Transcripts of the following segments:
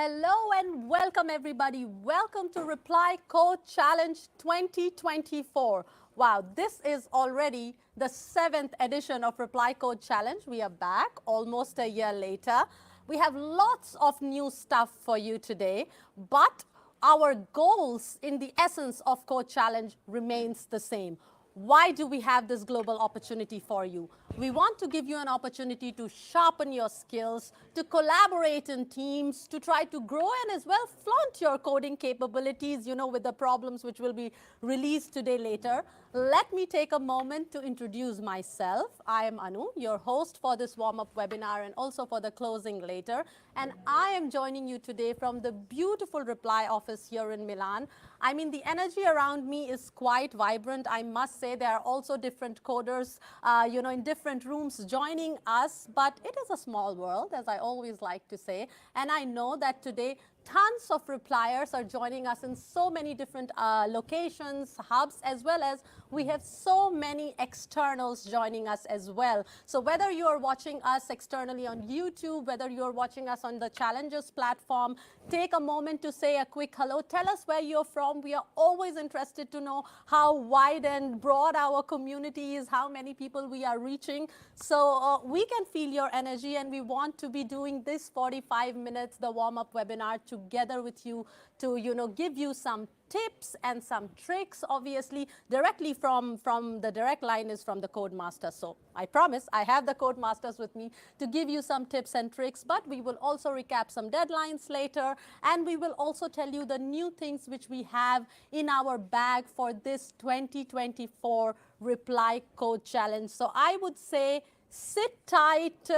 Hello and welcome everybody. Welcome to Reply Code Challenge 2024. Wow, this is already the 7th edition of Reply Code Challenge. We are back almost a year later. We have lots of new stuff for you today, but our goals in the essence of Code Challenge remains the same. Why do we have this global opportunity for you? We want to give you an opportunity to sharpen your skills, to collaborate in teams, to try to grow and as well flaunt your coding capabilities, with the problems which will be released today later. Let me take a moment to introduce myself. I am Anu, your host for this warm-up webinar and also for the closing later. And I am joining you today from the beautiful Reply office here in Milan. I mean, the energy around me is quite vibrant. I must say there are also different coders, in different rooms joining us, but it is a small world, as I always like to say. And I know that today tons of repliers are joining us in so many different locations, hubs, as well as we have so many externals joining us as well. So whether you are watching us externally on YouTube, whether you are watching us on the Challenges platform, take a moment to say a quick hello. Tell us where you're from. We are always interested to know how wide and broad our community is, how many people we are reaching. So we can feel your energy, and we want to be doing this 45 minutes, the warm-up webinar, together with you to, give you some tips and some tricks, obviously, directly from the direct line is from the Codemaster. So I promise I have the Codemasters with me to give you some tips and tricks, but we will also recap some deadlines later, and we will also tell you the new things which we have in our bag for this 2024 Reply Code Challenge. So I would say sit tight,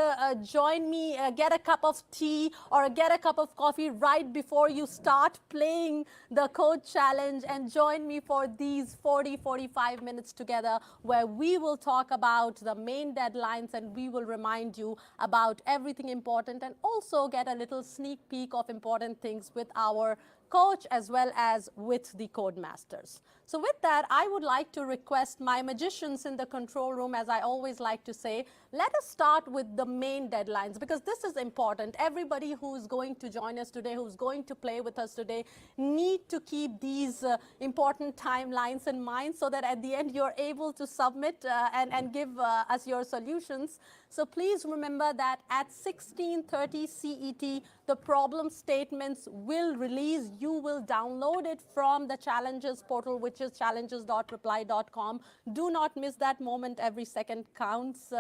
join me, get a cup of tea or get a cup of coffee right before you start playing the code challenge, and join me for these 40-45 minutes together where we will talk about the main deadlines and we will remind you about everything important and also get a little sneak peek of important things with our coach as well as with the Codemasters. So with that, I would like to request my magicians in the control room, as I always like to say, let us start with the main deadlines, because this is important. Everybody who's going to join us today, who's going to play with us today, need to keep these important timelines in mind so that at the end you're able to submit and give us your solutions. So please remember that at 16:30 CET, the problem statements will release. You will download it from the Challenges portal, which is challenges.reply.com. Do not miss that moment. Every second counts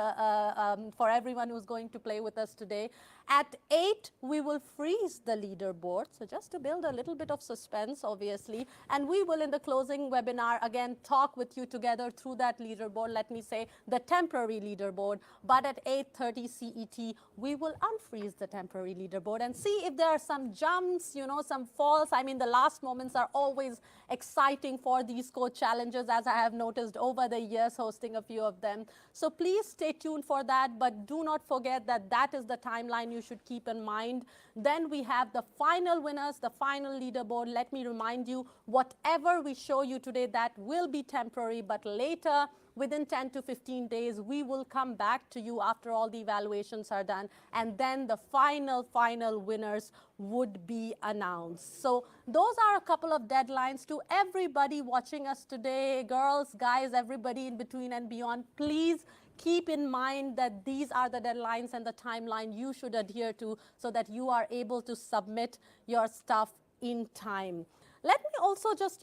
for everyone who's going to play with us today. At 8, we will freeze the leaderboard. So just to build a little bit of suspense, obviously. And we will, in the closing webinar, again, talk with you together through that leaderboard. Let me say the temporary leaderboard. But at 8:30 CET, we will unfreeze the temporary leaderboard and see if there are some jumps, some falls. I mean, the last moments are always exciting for these code challenges, as I have noticed over the years hosting a few of them. So please stay tuned for that, but do not forget that that is the timeline you should keep in mind. Then we have the final winners, the final leaderboard. Let me remind you, whatever we show you today, that will be temporary, but later, within 10 to 15 days, we will come back to you after all the evaluations are done, and then the final winners would be announced. So those are a couple of deadlines to everybody watching us today, girls, guys, everybody in between and beyond. Please keep in mind that these are the deadlines and the timeline you should adhere to so that you are able to submit your stuff in time. Let me also just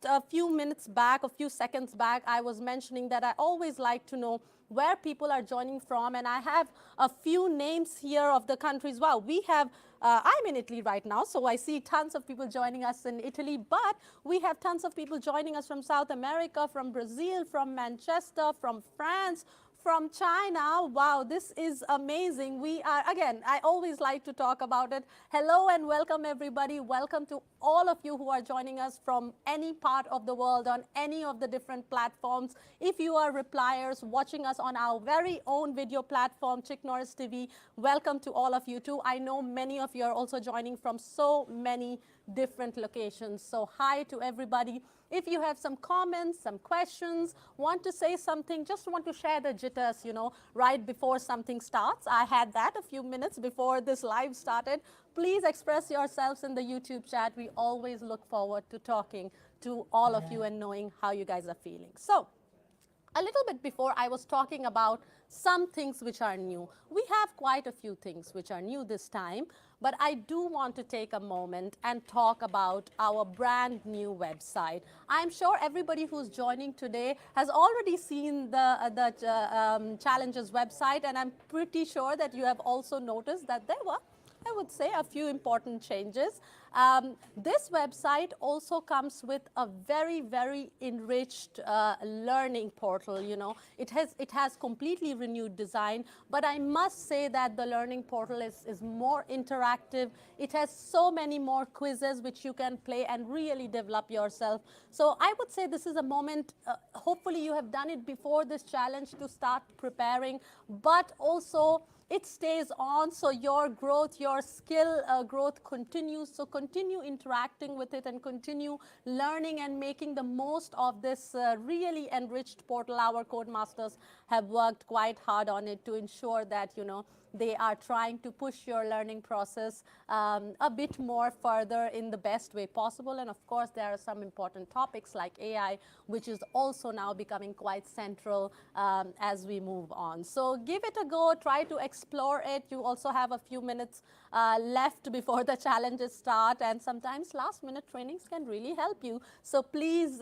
a few minutes back, a few seconds back, I was mentioning that I always like to know where people are joining from, and I have a few names here of the countries. Wow, we have, I'm in Italy right now, so I see tons of people joining us in Italy, but we have tons of people joining us from South America, from Brazil, from Manchester, from France, from China. Wow, this is amazing. We are, again, I always like to talk about it. Hello and welcome everybody. Welcome to all of you who are joining us from any part of the world on any of the different platforms. If you are repliers watching us on our very own video platform, Chick Norris TV, welcome to all of you too. I know many of you are also joining from so many different locations. So hi to everybody. If you have some comments, some questions, want to say something, just want to share the jitters, right before something starts. I had that a few minutes before this live started. Please express yourselves in the YouTube chat. We always look forward to talking to all of you and knowing how you guys are feeling. So, a little bit before, I was talking about some things which are new. We have quite a few things which are new this time, but I do want to take a moment and talk about our brand new website. I'm sure everybody who's joining today has already seen the Challenges website, and I'm pretty sure that you have also noticed that there were, I would say, a few important changes. This website also comes with a very, very enriched learning portal. It has completely renewed design, but I must say that the learning portal is more interactive. It has so many more quizzes which you can play and really develop yourself. So I would say this is a moment, hopefully you have done it before this challenge to start preparing, but also it stays on, so your growth, your skill growth continues. So continue interacting with it and continue learning and making the most of this really enriched portal. Our Codemasters have worked quite hard on it to ensure that, they are trying to push your learning process a bit more further in the best way possible. And of course, there are some important topics like AI, which is also now becoming quite central as we move on. So give it a go, try to explore it. You also have a few minutes left before the challenges start, and sometimes last minute trainings can really help you. So please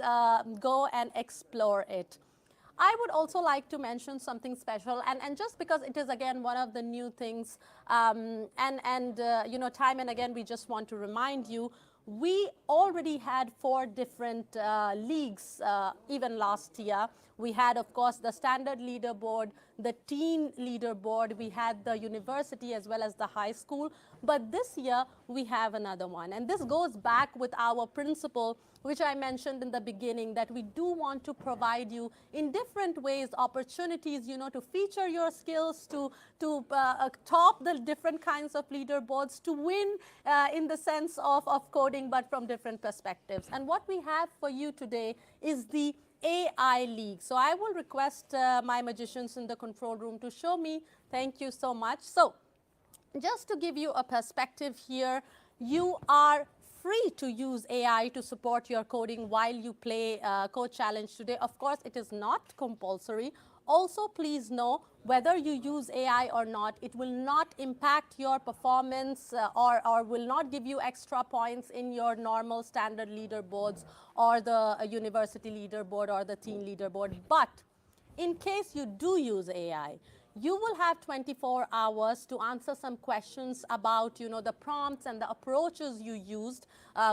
go and explore it. I would also like to mention something special, and just because it is again one of the new things, time and again we just want to remind you, we already had 4 different leagues even last year. We had, of course, the standard leaderboard, the teen leaderboard, we had the university as well as the high school, but this year we have another one. And this goes back with our principle, which I mentioned in the beginning, that we do want to provide you in different ways opportunities, to feature your skills, to top the different kinds of leaderboards, to win in the sense of coding, but from different perspectives. And what we have for you today is the AI League. So I will request my magicians in the control room to show me. Thank you so much. So just to give you a perspective here, you are free to use AI to support your coding while you play Code Challenge today. Of course, it is not compulsory. Also, please know, whether you use AI or not, it will not impact your performance or will not give you extra points in your normal standard leaderboards or the university leaderboard or the teen leaderboard. But in case you do use AI, you will have 24 hours to answer some questions about, the prompts and the approaches you used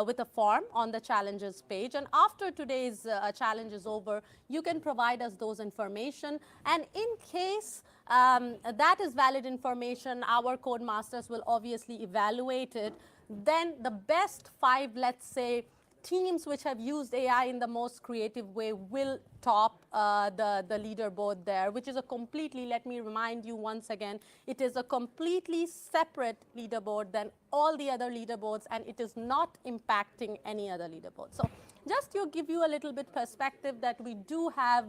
with a form on the challenges page. And after today's challenge is over, you can provide us those information. And in case that is valid information, our Codemasters will obviously evaluate it. Then the best 5, let's say, teams which have used AI in the most creative way will top the leaderboard there, which is a completely, let me remind you once again, it is a completely separate leaderboard than all the other leaderboards, and it is not impacting any other leaderboard. So just to give you a little bit perspective that we do have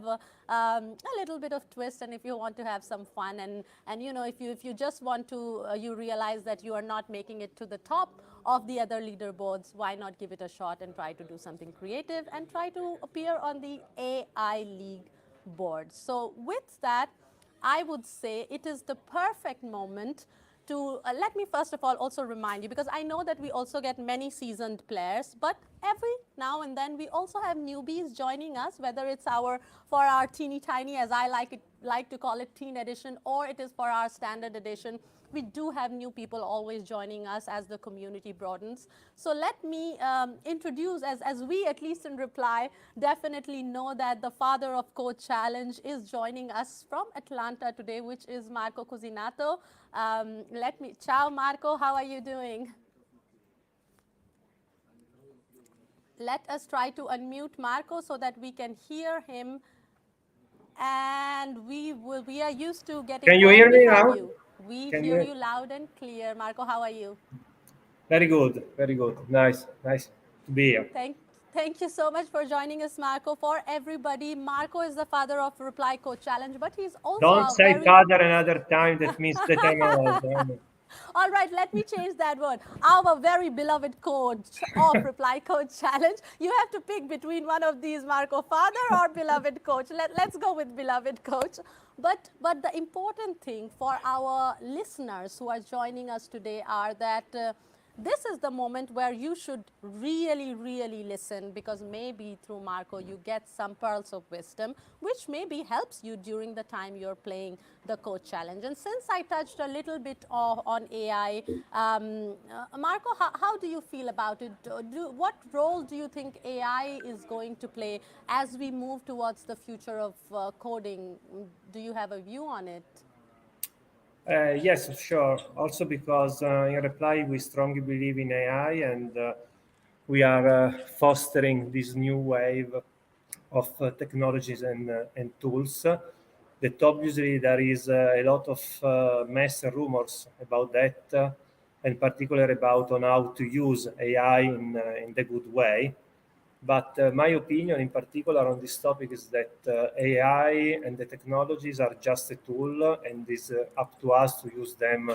a little bit of twist, and if you want to have some fun and if you just want to, you realize that you are not making it to the top of the other leaderboards, why not give it a shot and try to do something creative and try to appear on the AI League board. So with that, I would say it is the perfect moment to, let me first of all also remind you, because I know that we also get many seasoned players, but every now and then we also have newbies joining us, whether it's for our teeny tiny, as I like to call it, teen edition, or it is for our standard edition. We do have new people always joining us as the community broadens. So let me introduce, as we at least in Reply definitely know that the father of Code Challenge is joining us from Atlanta today, which is Marco Cusinato. Ciao Marco, how are you doing? Let us try to unmute Marco so that we can hear him. And we are used to getting. Can you hear me now? We hear you loud and clear. Marco, how are you? Very good, very good. Nice to be here. Thank you so much for joining us, Marco. For everybody, Marco is the father of Reply Code Challenge, but he's also Don't a say very father another time. That means that I'm old. All right, let me change that word. Our very beloved coach of Reply Code Challenge. You have to pick between one of these, Marco, father or beloved coach. Let's go with beloved coach. But the important thing for our listeners who are joining us today are that this is the moment where you should really, really listen, because maybe through Marco you get some pearls of wisdom, which maybe helps you during the time you're playing the Code Challenge. And since I touched a little bit on AI, Marco, how do you feel about it? What role do you think AI is going to play as we move towards the future of coding? Do you have a view on it? Yes, sure. Also because in Reply we strongly believe in AI, and we are fostering this new wave of technologies and tools. That obviously there is a lot of mess and rumors about that, and particularly about on how to use AI in the good way. But my opinion in particular on this topic is that AI and the technologies are just a tool, and it's up to us to use them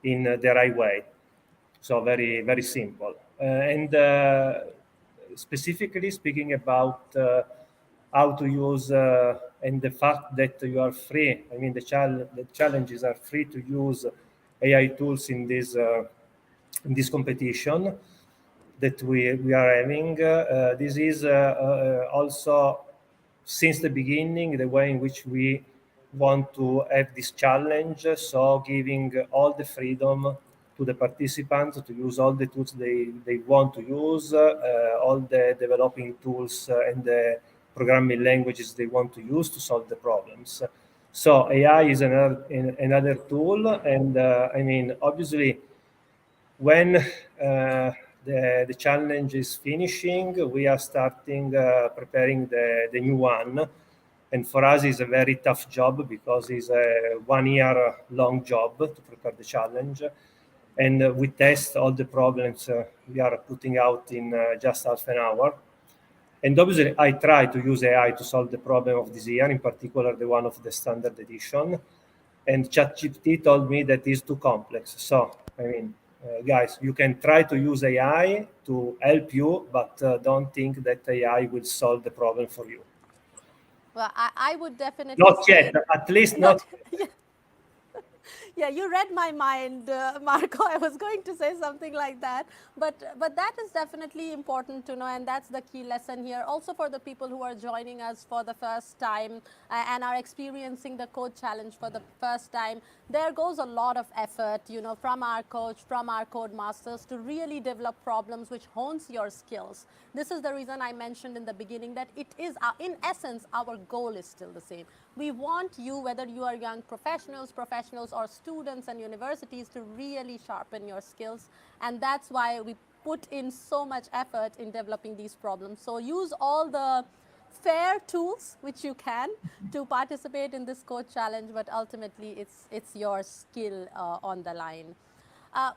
in the right way. So very, very simple. And specifically speaking about how to use and the fact that you are free, I mean, the challenges are free to use AI tools in this competition that we are having. This is also since the beginning the way in which we want to have this challenge. So giving all the freedom to the participants to use all the tools they want to use, all the developing tools and the programming languages they want to use to solve the problems. So AI is another tool, and I mean, obviously, when the challenge is finishing, we are starting preparing the new one. And for us, it's a very tough job because it's a 1 year long job to prepare the challenge. And we test all the problems we are putting out in just half an hour. And obviously, I try to use AI to solve the problem of this year, in particular the one of the standard edition. And ChatGPT told me that is too complex. So, I mean, guys, you can try to use AI to help you, but don't think that AI will solve the problem for you. Well, I would definitely Not say yet, at least not. not. Yeah, yeah, you read my mind, Marco. I was going to say something like that, but that is definitely important to know, and that's the key lesson here. Also for the people who are joining us for the first time and are experiencing the Code Challenge for the first time, there goes a lot of effort, from our coach, from our code masters, to really develop problems which hones your skills. This is the reason I mentioned in the beginning that it is, in essence, our goal is still the same. We want you, whether you are young professionals or students and universities, to really sharpen your skills. And that's why we put in so much effort in developing these problems. So use all the fair tools which you can to participate in this Code Challenge, but ultimately it's your skill on the line.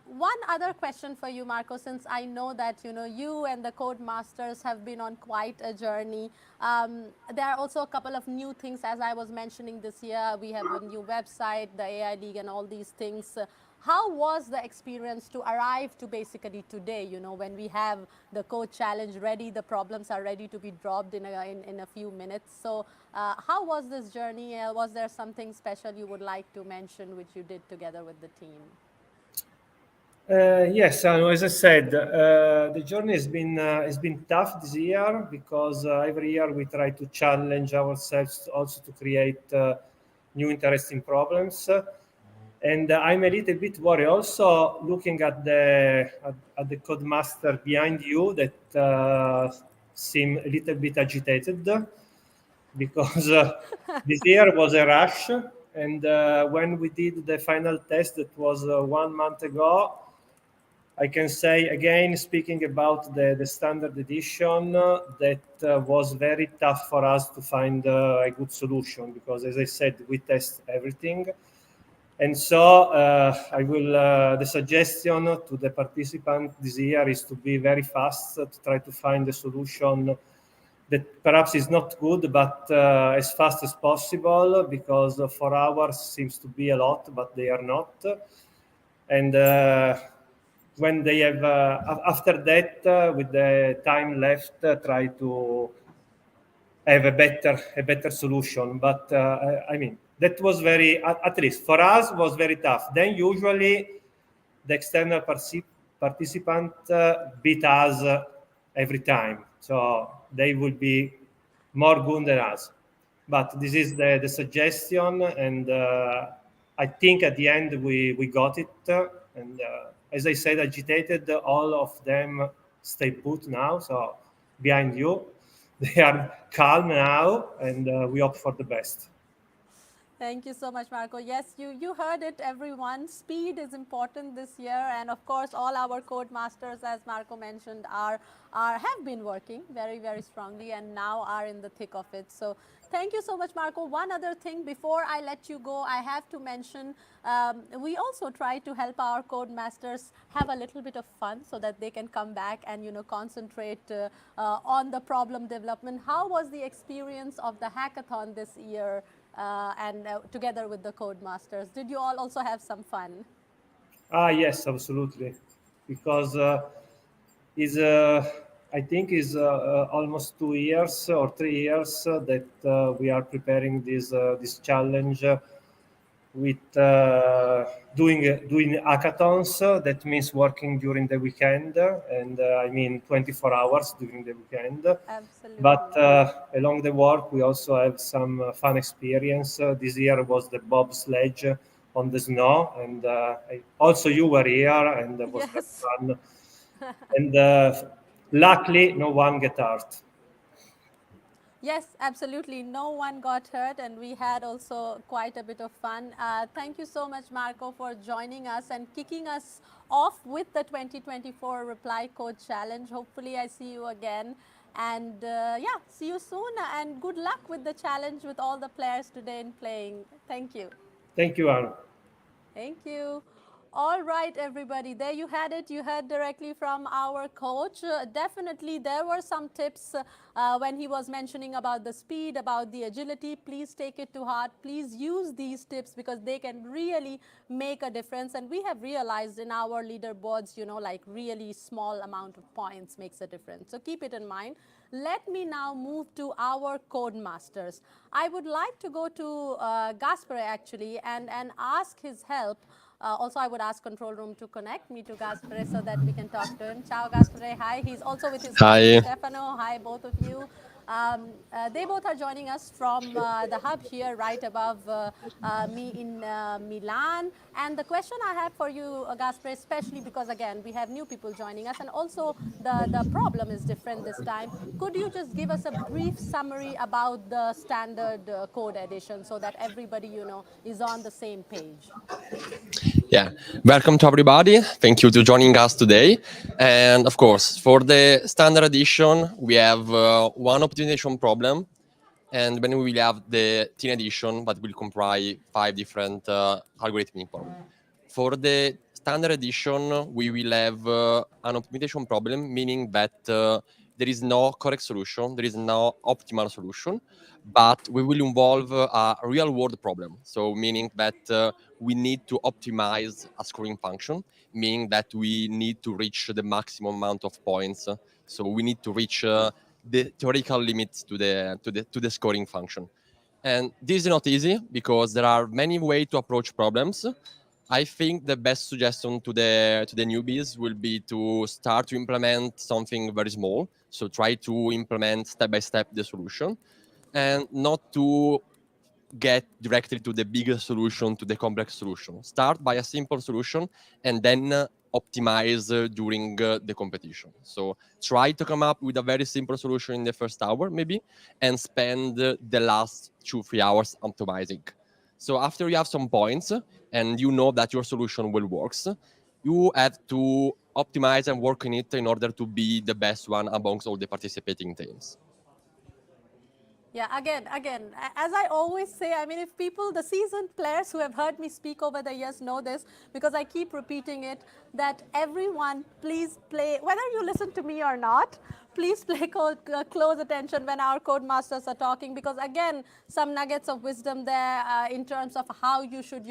One other question for you, Marco, since I know that you and the Code Masters have been on quite a journey. There are also a couple of new things, as I was mentioning this year. We have a new website, the AI League, and all these things. How was the experience to arrive to basically today, when we have the Code Challenge ready, the problems are ready to be dropped in a few minutes. So how was this journey? Was there something special you would like to mention which you did together with the team? Yes, as I said, the journey has been tough this year because every year we try to challenge ourselves also to create new interesting problems. And I'm a little bit worried also looking at the code master behind you that seem a little bit agitated because this year was a rush. And when we did the final test, that was 1 month ago, I can say again, speaking about the standard edition, that was very tough for us to find a good solution because, as I said, we test everything. And so I will, the suggestion to the participant this year is to be very fast, to try to find a solution that perhaps is not good, but as fast as possible, because 4 hours seems to be a lot, but they are not. And when they have, after that, with the time left, try to have a better solution. But I mean, that was very, at least for us, was very tough. Then usually the external participant beat us every time, so they will be more good than us. But this is the suggestion, and I think at the end we got it. And as I said, agitated, all of them stay put now, so behind you. They are calm now, and we hope for the best. Thank you so much, Marco. Yes, you heard it, everyone. Speed is important this year, and of course, all our code masters, as Marco mentioned, have been working very strongly, and now are in the thick of it. So, thank you so much, Marco. One other thing before I let you go, I have to mention we also try to help our code masters have a little bit of fun so that they can come back and concentrate on the problem development. How was the experience of the hackathon this year? And together with the code masters, did you all also have some fun? Yes, absolutely, because I think is almost 2 years or 3 years that we are preparing this challenge with doing hackathons. That means working during the weekend, and I mean 24 hours during the weekend. Absolutely. But along the work, we also have some fun experience. This year was the bobsledge on the snow, and also you were here, and it was very fun. And luckily, no one get hurt. Yes, absolutely. No one got hurt, and we had also quite a bit of fun. Thank you so much, Marco, for joining us and kicking us off with the 2024 Reply Code Challenge. Hopefully, I see you again. And yeah, see you soon, and good luck with the challenge with all the players today in playing. Thank you. Thank you, Anna. Thank you. All right, everybody, there you had it. You heard directly from our coach. Definitely, there were some tips when he was mentioning about the speed, about the agility. Please take it to heart. Please use these tips because they can really make a difference. And we have realized in our leaderboards, like really small amount of points makes a difference. So keep it in mind. Let me now move to our code masters. I would like to go to Gaspare actually and ask his help. Also, I would ask control room to connect me to Gaspare so that we can talk to him. Ciao, Gaspare. Hi. He's also with his Hi. Stefano. Hi, both of you. They both are joining us from the hub here right above me in Milan. And the question I have for you, Gaspare, especially because, again, we have new people joining us, and also the problem is different this time. Could you just give us a brief summary about the standard code edition so that everybody, is on the same page? Yeah, welcome to everybody. Thank you for joining us today. And of course, for the standard edition, we have one optimization problem. And then we will have the teen edition that will comprise 5 different algorithmic problems. For the standard edition, we will have an optimization problem, meaning that there is no correct solution, there is no optimal solution, but we will involve a real-world problem. So meaning that we need to optimize a scoring function, meaning that we need to reach the maximum amount of points. So we need to reach the theoretical limits to the scoring function. And this is not easy because there are many ways to approach problems. I think the best suggestion to the newbies will be to start to implement something very small. So try to implement step by step the solution, and not to get directly to the bigger solution, to the complex solution. Start by a simple solution and then optimize during the competition. So try to come up with a very simple solution in the first hour maybe, and spend the last 2-3 hours optimizing. So after you have some points and you know that your solution will work, you have to optimize and work on it in order to be the best one amongst all the participating teams. Yeah, again, as I always say, I mean, if people, the seasoned players who have heard me speak over the years know this, because I keep repeating it, that everyone, please play, whether you listen to me or not, please pay close attention when our code masters are talking, because again, some nuggets of wisdom there in terms of how you should,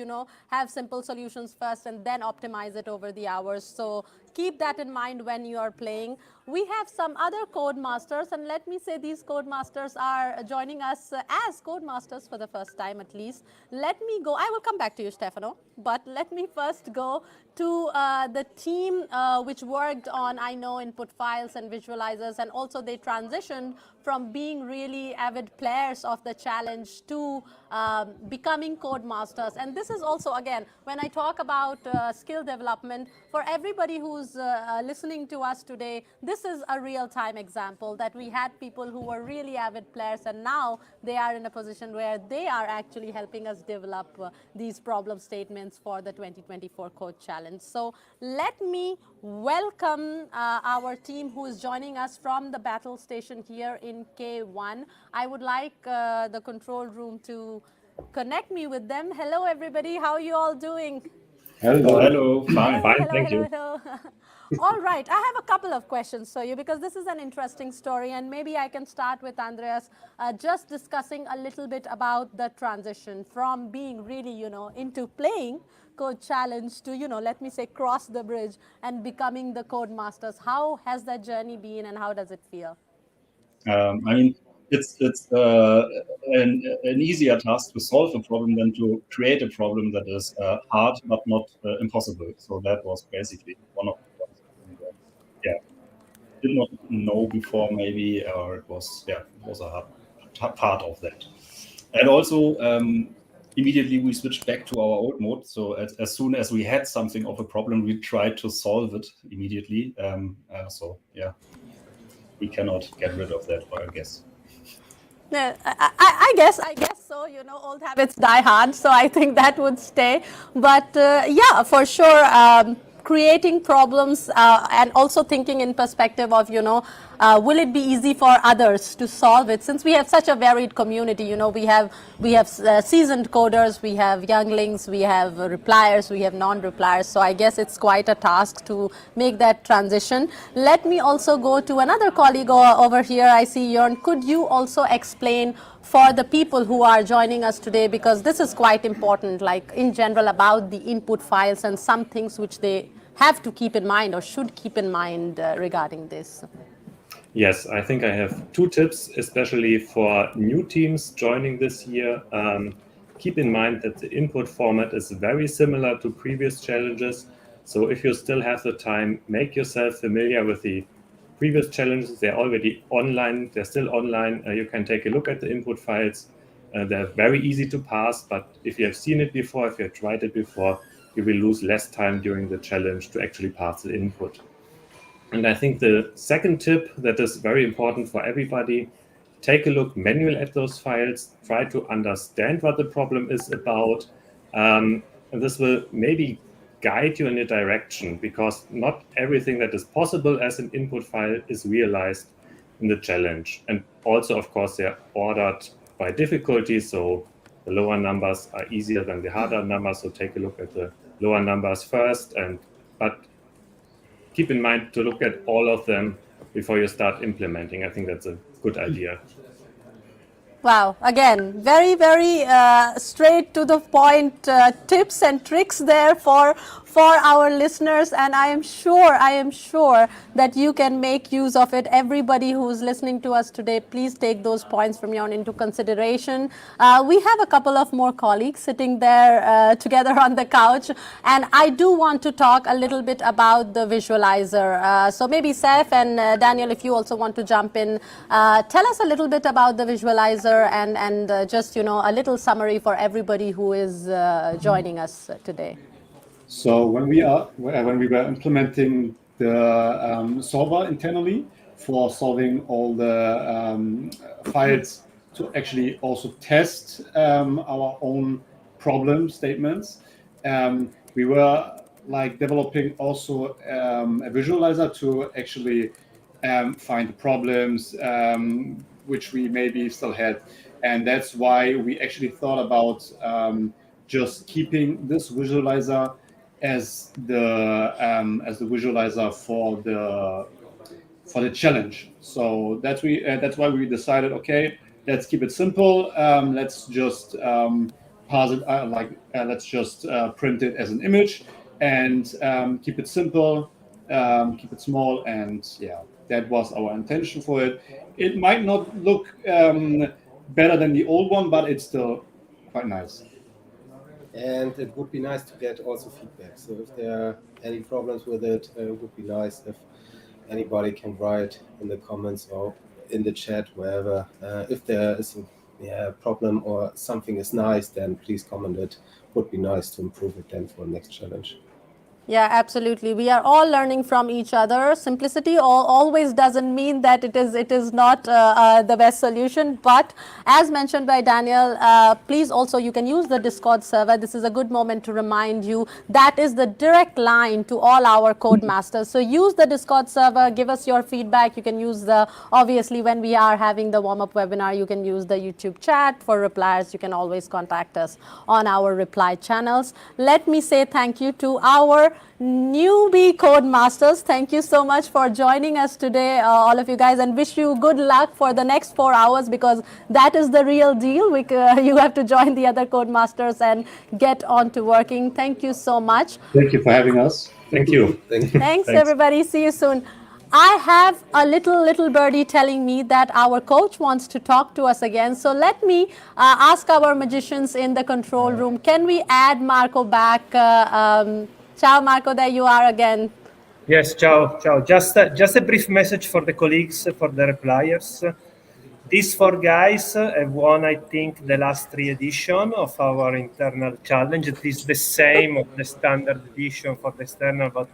have simple solutions first and then optimize it over the hours. So keep that in mind when you are playing. We have some other code masters, and let me say these code masters are joining us as code masters for the first time at least. Let me go, I will come back to you, Stefano, but let me first go to the team which worked on, I know, input files and visualizers, and also they transitioned from being really avid players of the challenge to becoming code masters. And this is also, again, when I talk about skill development, for everybody who's listening to us today, this is a real-time example that we had people who were really avid players, and now they are in a position where they are actually helping us develop these problem statements for the 2024 Code Challenge. So let me welcome our team who is joining us from the battle station here in K1. I would like the control room to connect me with them. Hello, everybody. How are you all doing? Hello. Fine, thank you. Hello. All right, I have a couple of questions for you because this is an interesting story, and maybe I can start with Andreas, just discussing a little bit about the transition from being really, into playing Code Challenge to, let me say, cross the bridge and becoming the code masters. How has that journey been, and how does it feel? I mean, it's an easier task to solve a problem than to create a problem that is hard but not impossible. So that was basically one of the things that, did not know before maybe, or it was a hard part of that. And also immediately we switched back to our old mode. So as soon as we had something of a problem, we tried to solve it immediately. We cannot get rid of that, I guess. Yeah, I guess so. Old habits die hard, so I think that would stay. But yeah, for sure, creating problems and also thinking in perspective of, will it be easy for others to solve it? Since we have such a varied community, we have seasoned coders, we have younglings, we have repliers, we have non-repliers. So I guess it's quite a task to make that transition. Let me also go to another colleague over here. I see Jörn. Could you also explain for the people who are joining us today, because this is quite important, like in general about the input files and some things which they have to keep in mind or should keep in mind regarding this? Yes, I think I have two tips, especially for new teams joining this year. Keep in mind that the input format is very similar to previous challenges. So if you still have the time, make yourself familiar with the previous challenges. They're already online. They're still online. You can take a look at the input files. They're very easy to pass, but if you have seen it before, if you have tried it before, you will lose less time during the challenge to actually pass the input. And I think the second tip that is very important for everybody, take a look manually at those files, try to understand what the problem is about. And this will maybe guide you in a direction, because not everything that is possible as an input file is realized in the challenge. And also, of course, they're ordered by difficulty. So the lower numbers are easier than the harder numbers. So take a look at the lower numbers first, but keep in mind to look at all of them before you start implementing. I think that's a good idea. Wow, again, very, very straight to the point tips and tricks there for our listeners, and I am sure that you can make use of it. Everybody who's listening to us today, please take those points from Jörn into consideration. We have a couple of more colleagues sitting there together on the couch, and I do want to talk a little bit about the visualizer. So maybe Seth and Daniel, if you also want to jump in, tell us a little bit about the visualizer and just, a little summary for everybody who is joining us today. So when we were implementing the solver internally for solving all the files to actually also test our own problem statements, we were developing also a visualizer to actually find problems, which we maybe still had. And that's why we actually thought about just keeping this visualizer as the visualizer for the challenge. So that's why we decided, okay, let's keep it simple. Let's just pass it let's just print it as an image and keep it simple, keep it small, and yeah, that was our intention for it. It might not look better than the old one, but it's still quite nice. And it would be nice to get also feedback. So if there are any problems with it, it would be nice if anybody can write in the comments or in the chat, wherever. If there is a problem or something is nice, then please comment it. Would be nice to improve it then for the next challenge. Yeah, absolutely. We are all learning from each other. Simplicity always doesn't mean that it is not the best solution. But as mentioned by Daniel, please also you can use the Discord server. This is a good moment to remind you that is the direct line to all our code masters. So use the Discord server. Give us your feedback. You can use obviously when we are having the warm-up webinar, you can use the YouTube chat. For replies, you can always contact us on our reply channels. Let me say thank you to our newbie code masters. Thank you so much for joining us today, all of you guys, and wish you good luck for the next 4 hours, because that is the real deal. You have to join the other code masters and get on to working. Thank you so much. Thank you for having us. Thank you. Thanks everybody. See you soon. I have a little birdie telling me that our coach wants to talk to us again. So let me ask our magicians in the control room, can we add Marco back? Ciao, Marco, there you are again. Yes, ciao. Just a brief message for the colleagues, for the repliers. These 4 guys have won, I think, the last 3 editions of our internal challenge. It is the same of the standard edition for the external, but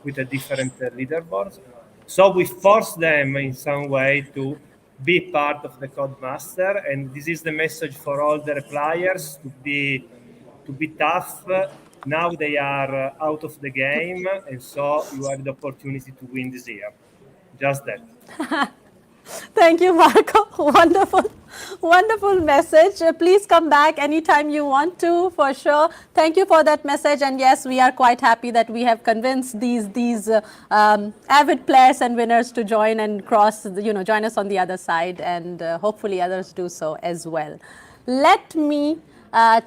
with a different leaderboard. So we force them in some way to be part of the Codemaster, and this is the message for all the repliers to be tough. Now they are out of the game, and so you have the opportunity to win this year. Just that. Thank you, Marco. Wonderful message. Please come back anytime you want to, for sure. Thank you for that message. And yes, we are quite happy that we have convinced these avid players and winners to join and join us on the other side, and hopefully others do so as well. Let me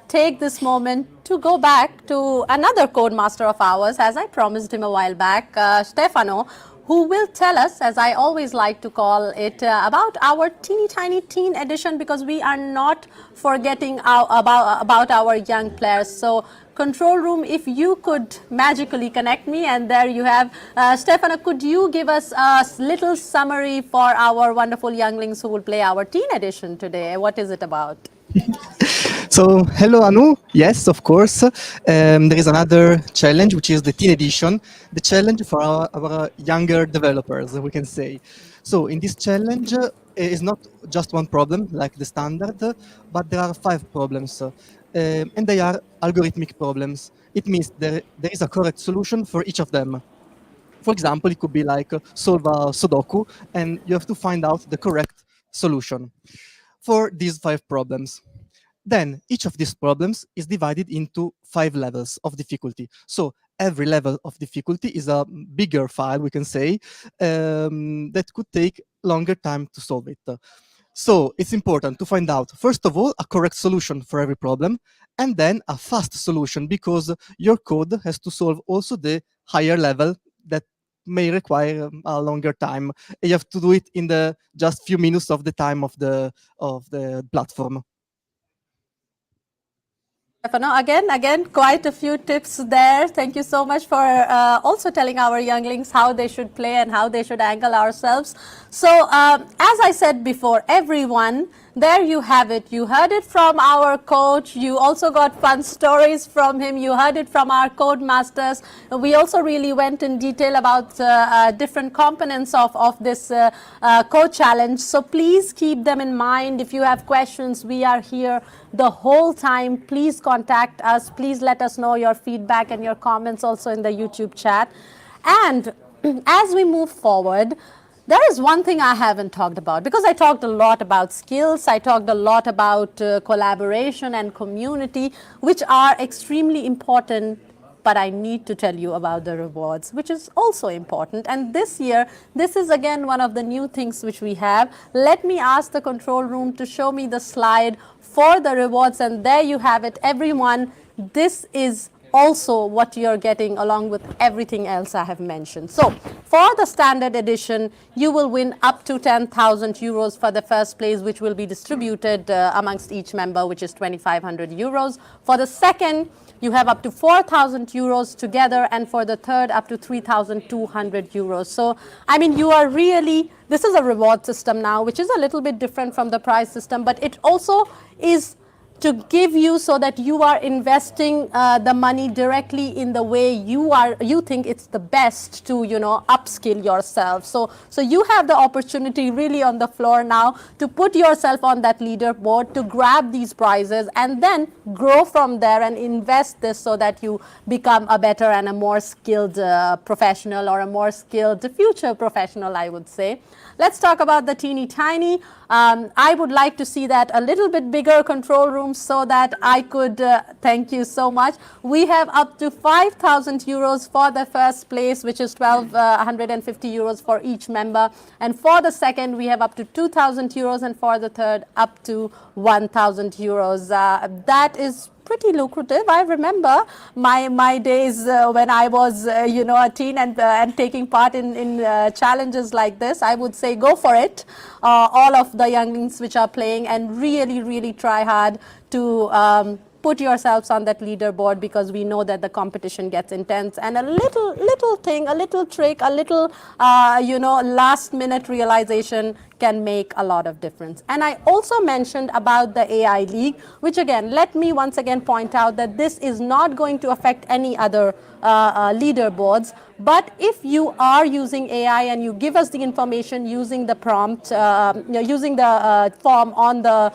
take this moment to go back to another code master of ours, as I promised him a while back, Stefano, who will tell us, as I always like to call it, about our teeny tiny teen edition, because we are not forgetting about our young players. So control room, if you could magically connect me, and there you have. Stefano, could you give us a little summary for our wonderful younglings who will play our teen edition today? What is it about? So, hello Anu, yes, of course. There is another challenge, which is the Teen Edition, the challenge for our younger developers, we can say. So, in this challenge, it is not just one problem, like the standard, but there are 5 problems, and they are algorithmic problems. It means there is a correct solution for each of them. For example, it could be like solve a Sudoku, and you have to find out the correct solution for these 5 problems. Then each of these problems is divided into 5 levels of difficulty. So every level of difficulty is a bigger file, we can say, that could take longer time to solve it. So it's important to find out, first of all, a correct solution for every problem, and then a fast solution, because your code has to solve also the higher level that may require a longer time. You have to do it in the just few minutes of the time of the platform. Stefano, again, quite a few tips there. Thank you so much for also telling our younglings how they should play and how they should angle ourselves. So, as I said before, everyone, there you have it. You heard it from our coach. You also got fun stories from him. You heard it from our code masters. We also really went in detail about different components of this code challenge. So please keep them in mind. If you have questions, we are here the whole time. Please contact us. Please let us know your feedback and your comments also in the YouTube chat. And as we move forward, There is one thing I haven't talked about, because I talked a lot about skills, I talked a lot about collaboration and community, which are extremely important, but I need to tell you about the rewards, which is also important. And this year, this is again one of the new things which we have. Let me ask the control room to show me the slide for the rewards, and there you have it, everyone. This is also what you're getting along with everything else I have mentioned. So for the standard edition, you will win up to 10,000 euros for the first place, which will be distributed amongst each member, which is 2,500 euros. For the second, you have up to 4,000 euros together, and for the third, up to 3,200 euros. So, I mean, you are really, this is a reward system now, which is a little bit different from the prize system, but it also is to give you so that you are investing the money directly in the way you think it's the best to, you know, upskill yourself. So you have the opportunity really on the floor now to put yourself on that leaderboard, to grab these prizes and then grow from there and invest this so that you become a better and a more skilled professional, or a more skilled future professional, I would say. Let's talk about the teeny tiny. I would like to see that a little bit bigger control room so that I could, thank you so much. We have up to 5,000 euros for the first place, which is 1,250 euros for each member. And for the second, we have up to 2,000 euros, and for the third, up to 1,000 euros. That is pretty lucrative. I remember my days when I was, you know, a teen and taking part in challenges like this. I would say go for it. All of the younglings which are playing, and really try hard to put yourselves on that leaderboard, because we know that the competition gets intense, and a little thing, a little trick, a little you know, last minute realization can make a lot of difference. And I also mentioned about the AI League, which again, let me once again point out that this is not going to affect any other leaderboards. But if you are using AI and you give us the information using the prompt, using the form on the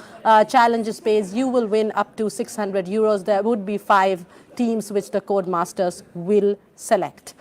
challenges page, you will win up to 600 euros. There would be 5 teams which the Codemasters will select.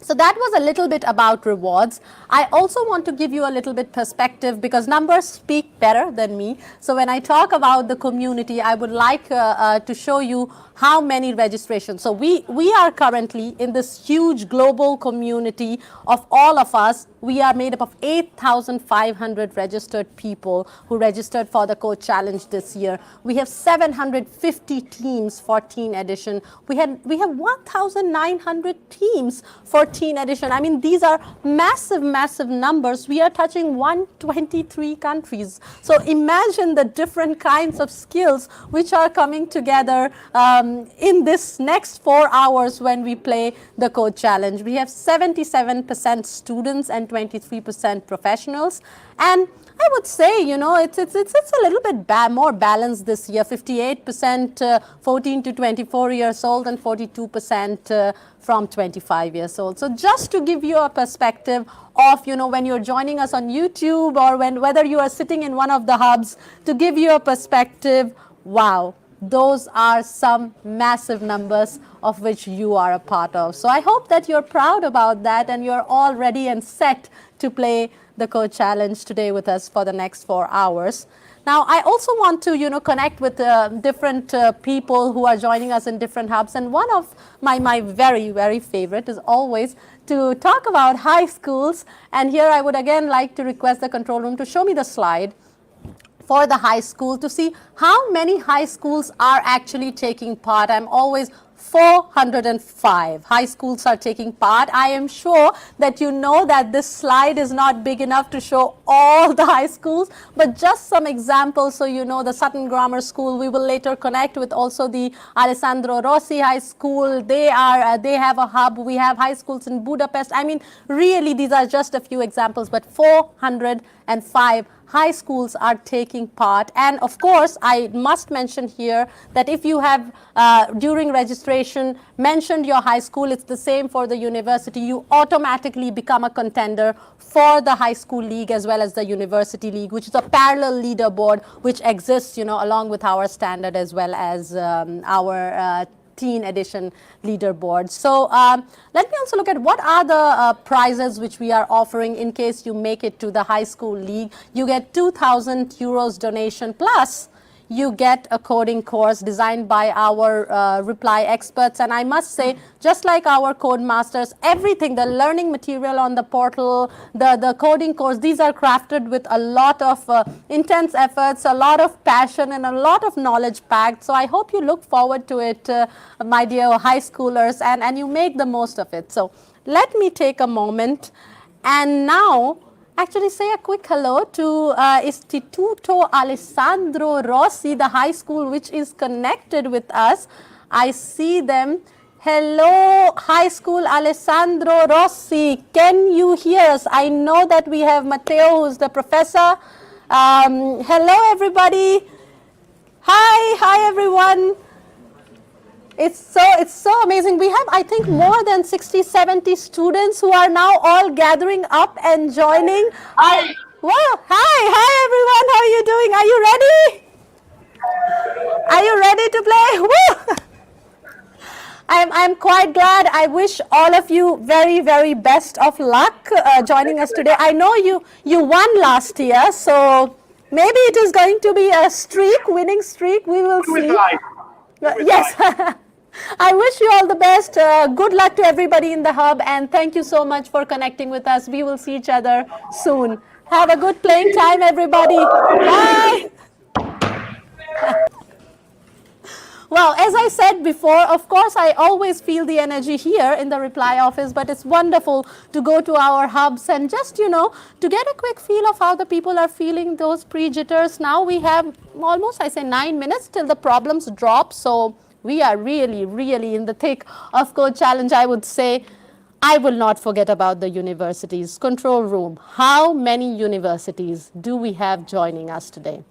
So that was a little bit about rewards. I also want to give you a little bit perspective, because numbers speak better than me. So when I talk about the community, I would like to show you how many registrations. So we are currently in this huge global community of all of us. We are made up of 8,500 registered people who registered for the Code Challenge this year. We have 750 teams for Teen Edition. We have 1,900 teams for Teen Edition. I mean, these are massive numbers. We are touching 123 countries. So imagine the different kinds of skills which are coming together in this next 4 hours when we play the Code Challenge. We have 77% students and 23% professionals. And I would say, you know, it's a little bit more balanced this year. 58% 14 to 24 years old, and 42% from 25 years old. So just to give you a perspective of, you know, when you're joining us on YouTube, or whether you are sitting in one of the hubs, to give you a perspective, wow, those are some massive numbers of which you are a part of. So I hope that you're proud about that, and you're all ready and set to play the Code Challenge today with us for the next 4 hours. Now, I also want to, you know, connect with different people who are joining us in different hubs. And one of my very favorite is always to talk about high schools. And here I would again like to request the control room to show me the slide for the high school, to see how many high schools are actually taking part. I'm always 405 high schools are taking part. I am sure that you know that this slide is not big enough to show all the high schools, but just some examples. So you know, the Sutton Grammar School, we will later connect with also the Alessandro Rossi High School. They have a hub. We have high schools in Budapest. I mean, really, these are just a few examples, but 405 high schools are taking part. And of course, I must mention here that if you have during registration mentioned your high school, it's the same for the university. You automatically become a contender for the high school league as well as the university league, which is a parallel leaderboard which exists, you know, along with our standard as well as our teen edition leaderboard. So let me also look at what are the prizes which we are offering in case you make it to the high school league. You get 2,000 euros donation plus you get a coding course designed by our Reply experts. And I must say, just like our code masters, everything, the learning material on the portal, the coding course, these are crafted with a lot of intense efforts, a lot of passion, and a lot of knowledge packed. So I hope you look forward to it, my dear high schoolers, and you make the most of it. So let me take a moment and now actually say a quick hello to Istituto Alessandro Rossi, the high school which is connected with us. I see them. Hello, High School Alessandro Rossi. Can you hear us? I know that we have Matteo, who's the professor. Hello, everybody. Hi, everyone. It's so amazing. We have, I think, more than 60, 70 students who are now all gathering up and joining. Wow, hi, everyone. How are you doing? Are you ready? Are you ready to play? Woo! I'm quite glad. I wish all of you very, very best of luck joining us today. I know you won last year, so maybe it is going to be a winning streak. We will see. Yes. I wish you all the best. Good luck to everybody in the hub, and thank you so much for connecting with us. We will see each other soon. Have a good playing time, everybody. Bye. Well, as I said before, of course, I always feel the energy here in the Reply office, but it's wonderful to go to our hubs and just, to get a quick feel of how the people are feeling those pre-jitters. Now we have almost, 9 minutes till the problems drop. So we are really, really in the thick of Code Challenge, I would say. I will not forget about the universities. Control room. How many universities do we have joining us today?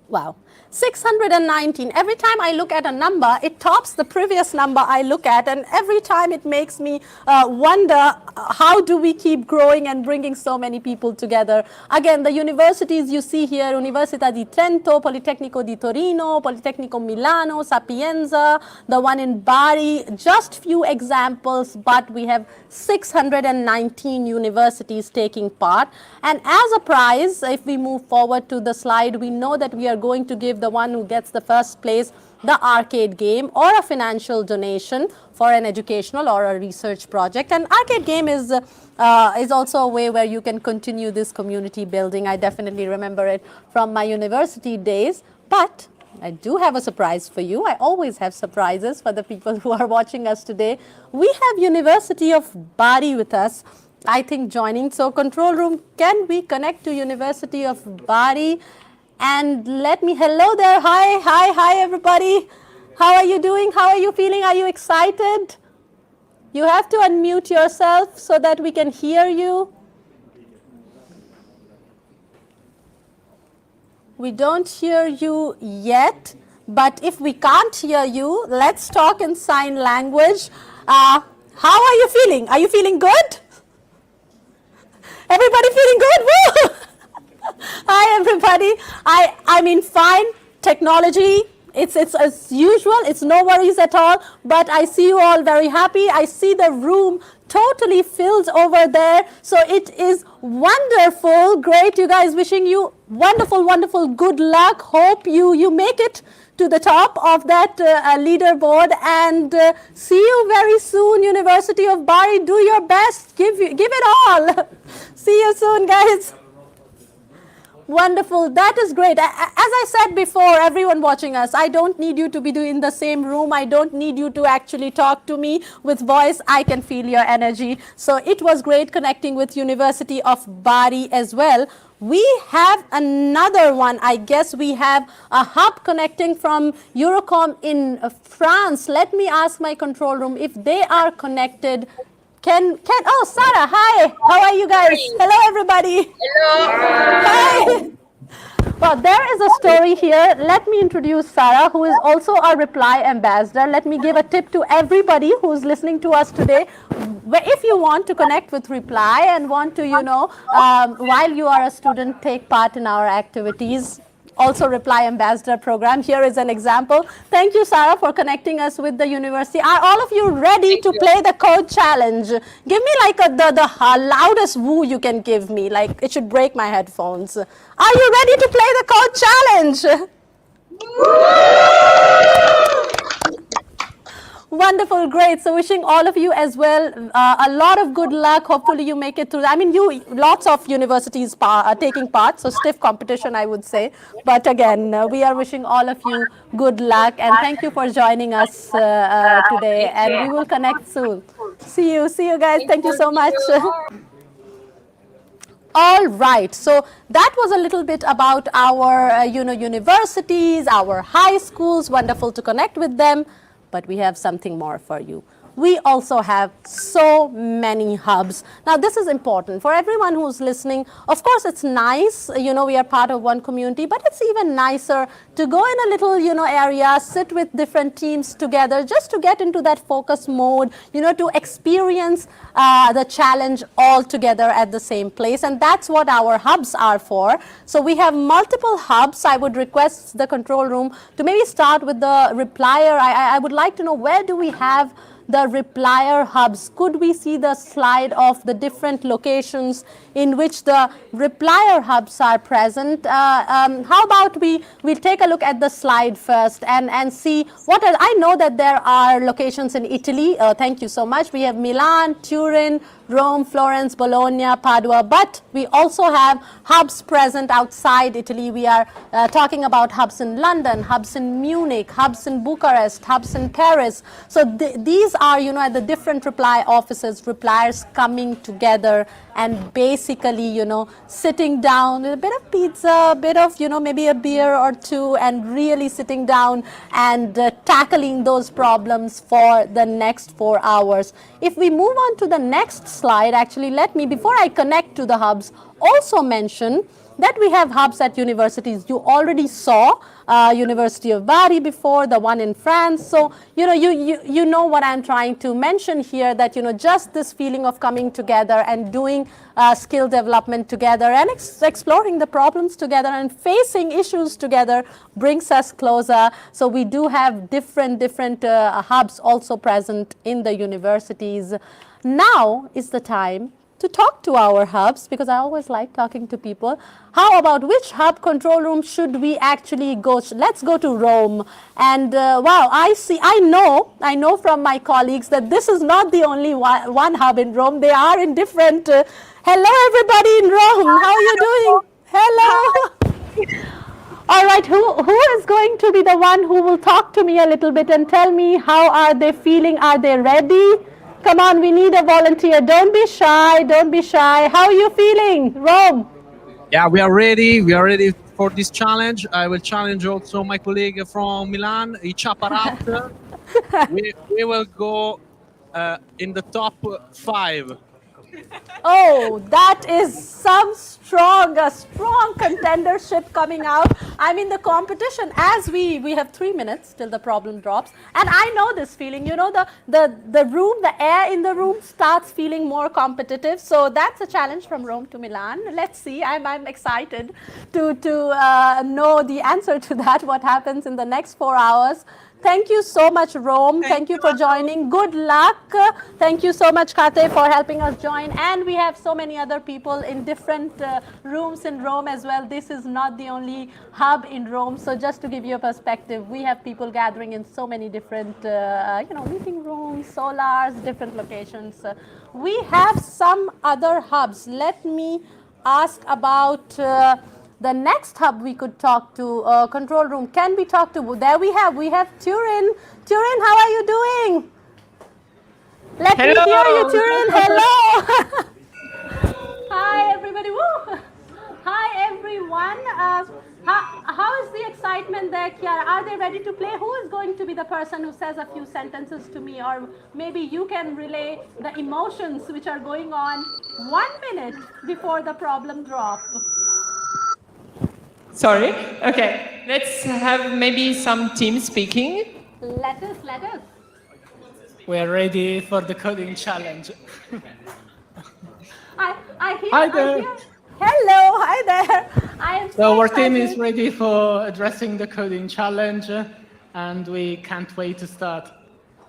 Wow. 619. Every time I look at a number, it tops the previous number I look at, and every time it makes me wonder, how do we keep growing and bringing so many people together? Again, the universities you see here: Università di Trento, Politecnico di Torino, Politecnico Milano, Sapienza, the one in Bari, just few examples, but we have 619 universities taking part. And as a prize, if we move forward to the slide, we know that we are going to give the one who gets the first place the arcade game or a financial donation for an educational or a research project. And arcade game is also a way where you can continue this community building. I definitely remember it from my university days, but I do have a surprise for you. I always have surprises for the people who are watching us today. We have University of Bari with us, I think, joining. So control room, can we connect to University of Bari? And hello there. Hi, everybody. How are you doing? How are you feeling? Are you excited? You have to unmute yourself so that we can hear you. We don't hear you yet, but if we can't hear you, let's talk in sign language. How are you feeling? Are you feeling good? Everybody feeling good? Woo! Hi, everybody. I mean, fine. Technology, it's as usual. It's no worries at all. But I see you all very happy. I see the room totally filled over there. So it is wonderful. Great. You guys, wishing you wonderful, wonderful good luck. Hope you make it to the top of that leaderboard, and see you very soon. University of Bari, do your best. Give it all. See you soon, guys. Wonderful. That is great. As I said before, everyone watching us, I don't need you to be in the same room. I don't need you to actually talk to me with voice. I can feel your energy. So it was great connecting with University of Bari as well. We have another one. I guess we have a hub connecting from Eurocom in France. Let me ask my control room if they are connected. Oh, Sarah, hi. How are you guys? Hello, everybody. Hello. Hi. Well, there is a story here. Let me introduce Sarah, who is also a Reply ambassador. Let me give a tip to everybody who's listening to us today. If you want to connect with Reply and want to, while you are a student, take part in our activities, also Reply Ambassador program. Here is an example. Thank you, Sarah, for connecting us with the university. Are all of you ready to play the code challenge? Give me like the loudest woo you can give me. Like it should break my headphones. Are you ready to play the code challenge? Wonderful, great. So wishing all of you as well a lot of good luck. Hopefully you make it through. I mean, lots of universities are taking part, so stiff competition, I would say. But again, we are wishing all of you good luck, and thank you for joining us today. And we will connect soon. See you guys. Thank you so much. All right, so that was a little bit about our universities, our high schools. Wonderful to connect with them. But we have something more for you. We also have so many hubs. Now, this is important for everyone who's listening. Of course, it's nice, we are part of one community, but it's even nicer to go in a little, area, sit with different teams together, just to get into that focus mode, to experience the challenge all together at the same place. And that's what our hubs are for. So we have multiple hubs. I would request the control room to maybe start with the replier. I would like to know, where do we have the replier hubs? Could we see the slide of the different locations in which the replier hubs are present? How about we take a look at the slide first and see what are, I know that there are locations in Italy. Thank you so much. We have Milan, Turin, Rome, Florence, Bologna, Padua, but we also have hubs present outside Italy. We are talking about hubs in London, hubs in Munich, hubs in Bucharest, hubs in Paris. So these are, at the different reply offices, repliers coming together and basically, sitting down with a bit of pizza, a bit of, maybe a beer or two, and really sitting down and tackling those problems for the next 4 hours. If we move on to the next slide, actually, let me, before I connect to the hubs, also mention that we have hubs at universities. You already saw University of Bari before, the one in France. So, you know what I'm trying to mention here, that, just this feeling of coming together and doing skill development together and exploring the problems together and facing issues together brings us closer. So we do have different hubs also present in the universities. Now is the time to talk to our hubs, because I always like talking to people. How about which hub control room should we actually go? Let's go to Rome. And wow, I know from my colleagues that this is not the only one hub in Rome. They are in different, hello everybody in Rome, how are you doing? Hello. All right, who is going to be the one who will talk to me a little bit and tell me how are they feeling? Are they ready? Come on, we need a volunteer. Don't be shy. Don't be shy. How are you feeling, Rome? Yeah, we are ready. We are ready for this challenge. I will challenge also my colleague from Milan, Ichaparat. we will go in the top 5. Oh, that is a strong contendership coming out. I mean, the competition, as we have 3 minutes till the problem drops. And I know this feeling, the room, the air in the room starts feeling more competitive. So that's a challenge from Rome to Milan. Let's see. I'm excited to know the answer to that, what happens in the next 4 hours. Thank you so much, Rome. Thank you for joining. Good luck. Thank you so much, Kate, for helping us join. And we have so many other people in different rooms in Rome as well. This is not the only hub in Rome. So just to give you a perspective, we have people gathering in so many different, meeting rooms, solars, different locations. We have some other hubs. Let me ask about the next hub we could talk to, control room. Can we talk to? There we have Turin. Turin, how are you doing? Let me hear you, Turin. Hello. Hi, everybody. Woo. Hi, everyone. How is the excitement there, Chiara? Are they ready to play? Who is going to be the person who says a few sentences to me? Or maybe you can relay the emotions which are going on 1 minute before the problem drop. Sorry. Okay. Let's have maybe some team speaking. Let us. We are ready for the coding challenge. I hear. Hello, hi there. I am So our excited. team is ready for addressing the coding challenge, and we can't wait to start.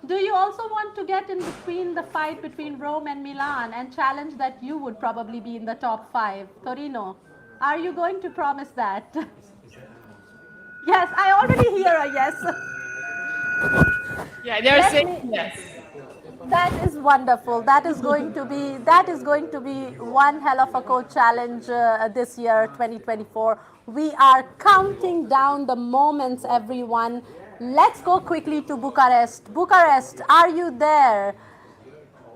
Do you also want to get in between the fight between Rome and Milan and challenge that you would probably be in the top 5? Torino, are you going to promise that? Yes, I already hear a yes. Yeah, they're Let saying me- yes. That is wonderful. That is going to be one hell of a code challenge this year, 2024. We are counting down the moments, everyone. Let's go quickly to Bucharest. Bucharest, are you there?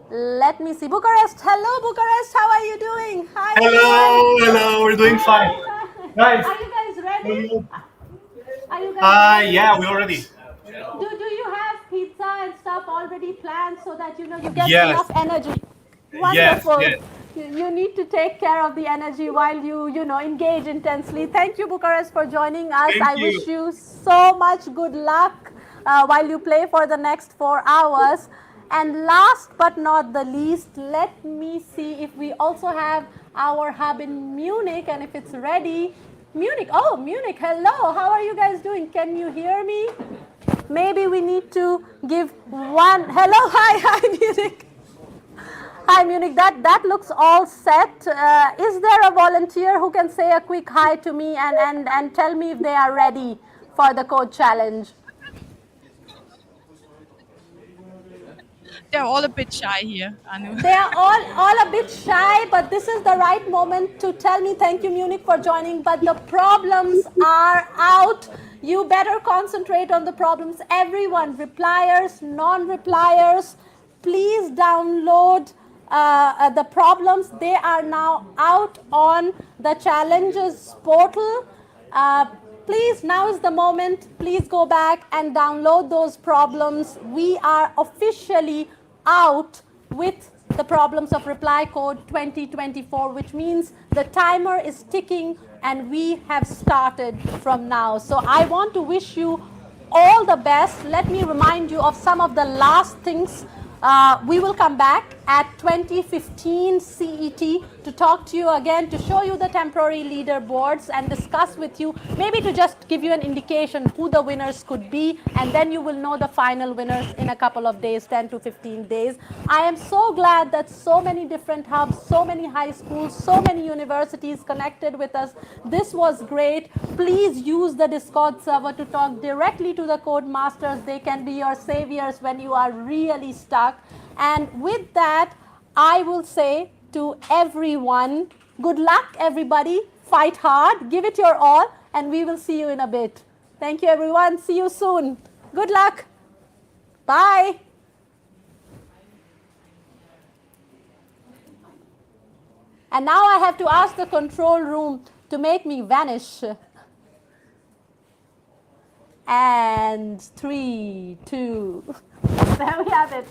Let me see. Bucharest, hello, Bucharest. How are you doing? Hi. Hello, we're doing fine. Guys. Are you guys ready? Are you guys ready? Yeah, we're ready. Do you have pizza and stuff already planned so that you get Yes. enough energy? Yes, Wonderful. yes. You need to take care of the energy while you engage intensely. Thank you, Bucharest, for joining us. Thank I you. wish you so much good luck while you play for the next 4 hours. And last but not the least, let me see if we also have our hub in Munich and if it's ready. Munich, oh, Munich, hello. How are you guys doing? Can you hear me? Maybe we need to give one. Hello, hi, Munich. Hi, Munich. That looks all set. Is there a volunteer who can say a quick hi to me and tell me if they are ready for the code challenge? They're all a bit shy here, Anu. They are all a bit shy, but this is the right moment to tell me thank you, Munich, for joining. But the problems are out. You better concentrate on the problems. Everyone, repliers, non-repliers, please download the problems. They are now out on the challenges portal. Please, now is the moment. Please go back and download those problems. We are officially out with the problems of Reply Code 2024, which means the timer is ticking and we have started from now. So I want to wish you all the best. Let me remind you of some of the last things. We will come back at 2015 CET to talk to you again, to show you the temporary leaderboards and discuss with you, maybe to just give you an indication who the winners could be, and then you will know the final winners in a couple of days, 10 to 15 days. I am so glad that so many different hubs, so many high schools, so many universities connected with us. This was great. Please use the Discord server to talk directly to the code masters. They can be your saviors when you are really stuck. And with that, I will say to everyone, good luck, everybody. Fight hard, give it your all, and we will see you in a bit. Thank you, everyone. See you soon. Good luck. Bye. And now I have to ask the control room to make me vanish. And 3, 2, there we have it.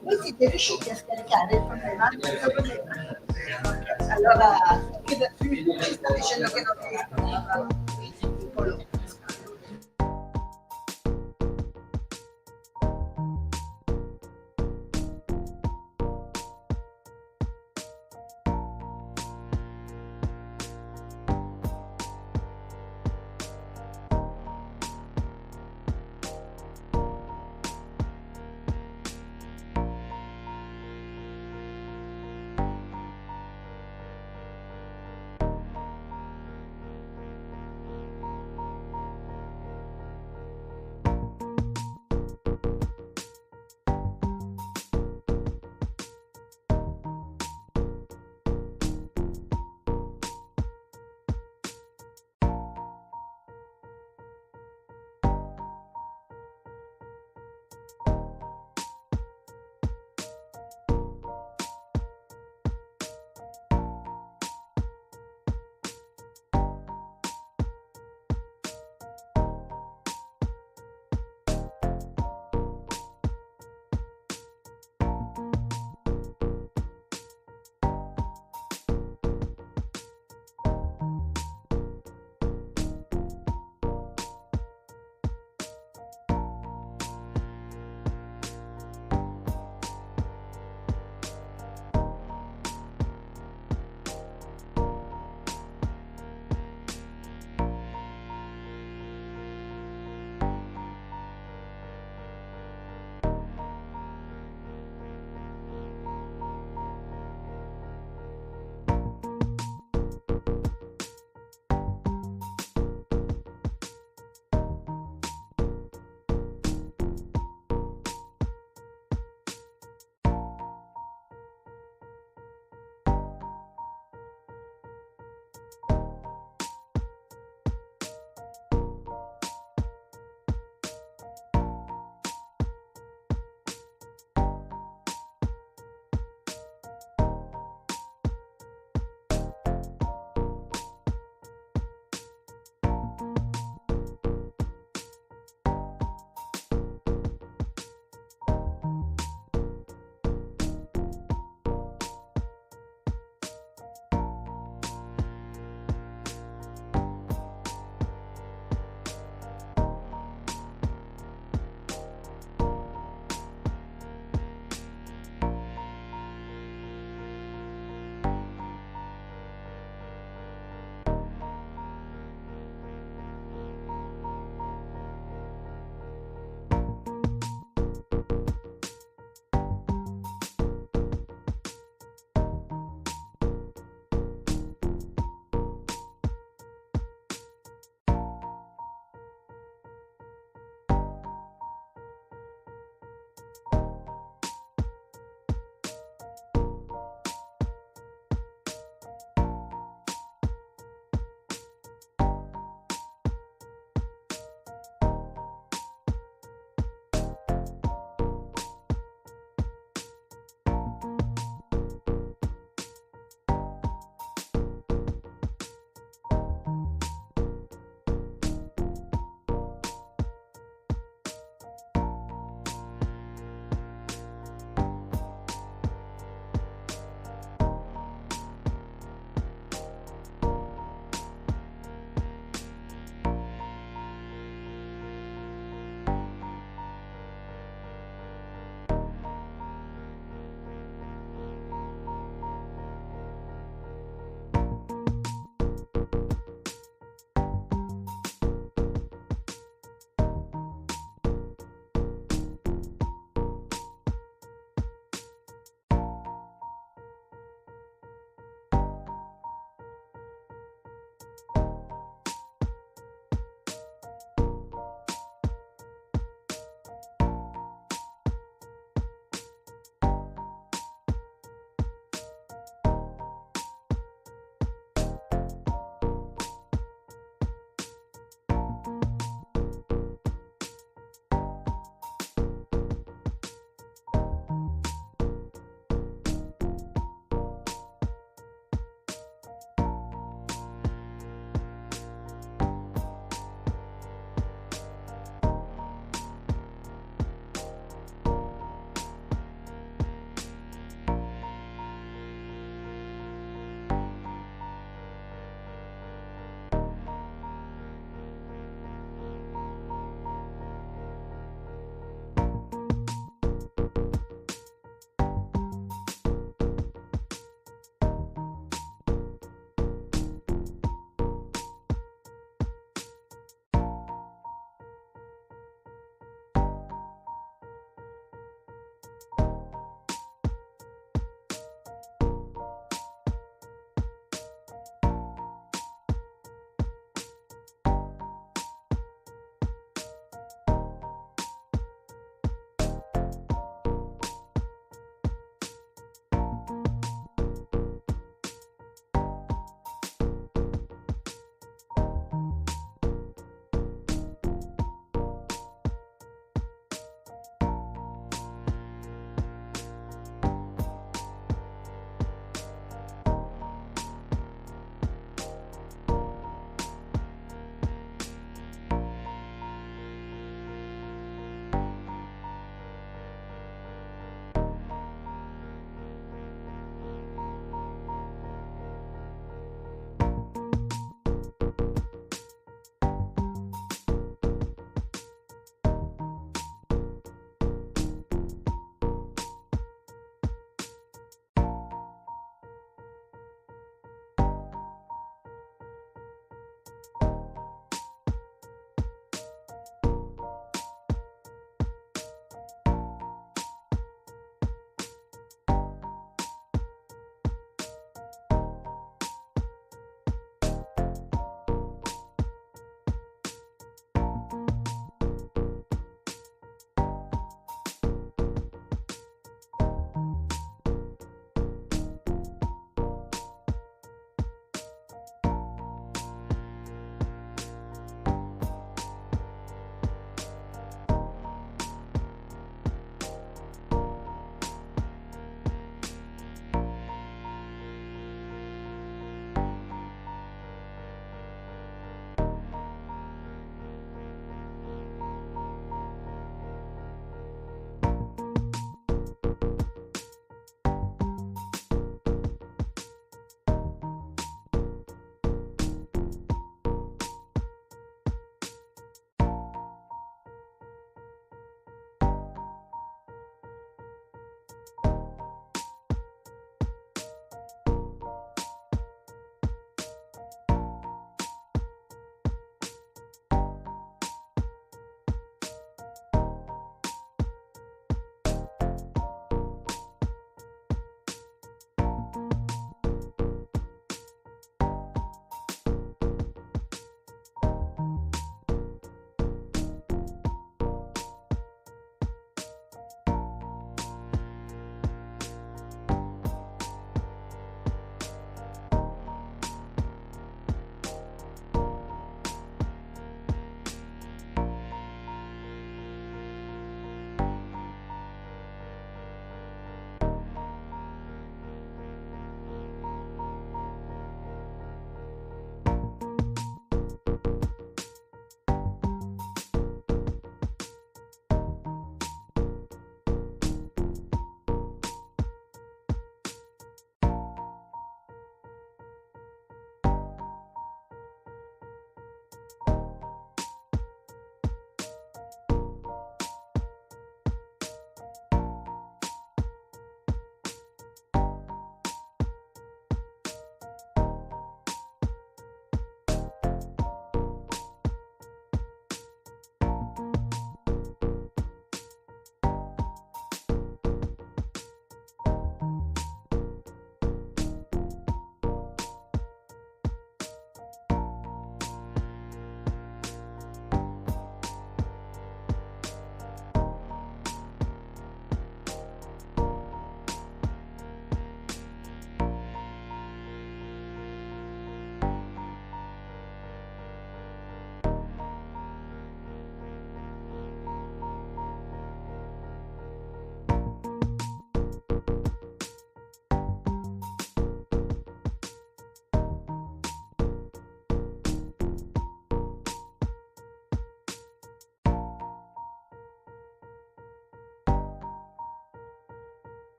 Voi siete riusciti a scaricare il problema? Allora, ci sta dicendo che non riesco.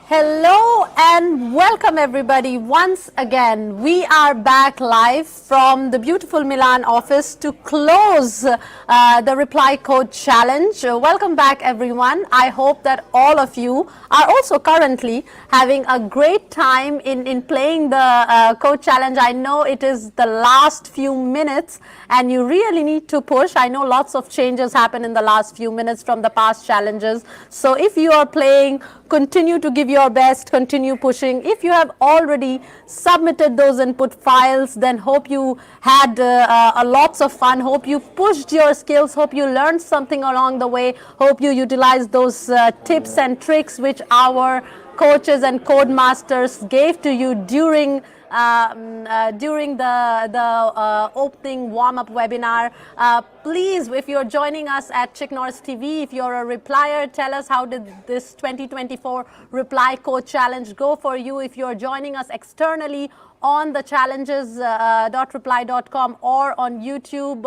Hello and welcome everybody once again. We are back live from the beautiful Milan office to close the Reply Code Challenge. Welcome back everyone. I hope that all of you are also currently having a great time in playing the code challenge. I know it is the last few minutes and you really need to push. I know lots of changes happen in the last few minutes from the past challenges. So if you are playing, continue to give your best, continue pushing. If you have already submitted those input files, then hope you had a lots of fun, hope you pushed your skills, hope you learned something along the way, hope you utilized those tips and tricks which our coaches and code masters gave to you during the opening warm-up webinar. Please, if you're joining us at Chick Norris TV, if you're a replier, tell us how did this 2024 Reply Code Challenge go for you. If you're joining us externally on the challenges.reply.com or on YouTube,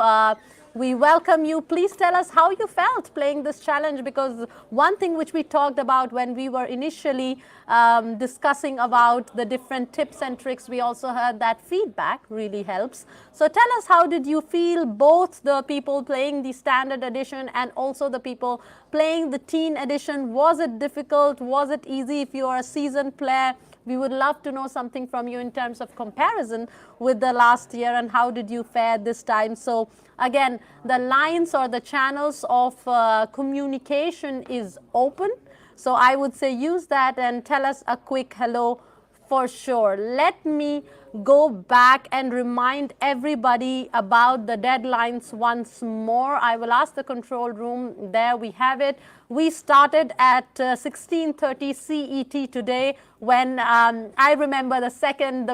we welcome you. Please tell us how you felt playing this challenge, because one thing which we talked about when we were initially discussing about the different tips and tricks, we also heard that feedback really helps. So tell us, how did you feel, both the people playing the standard edition and also the people playing the teen edition? Was it difficult? Was it easy? If you are a seasoned player, we would love to know something from you in terms of comparison with the last year, and how did you fare this time. So again, the lines or the channels of communication is open. So I would say use that and tell us a quick hello for sure. Let me go back and remind everybody about the deadlines once more. I will ask the control room. There we have it. We started at 16:30 CET today, when I remember the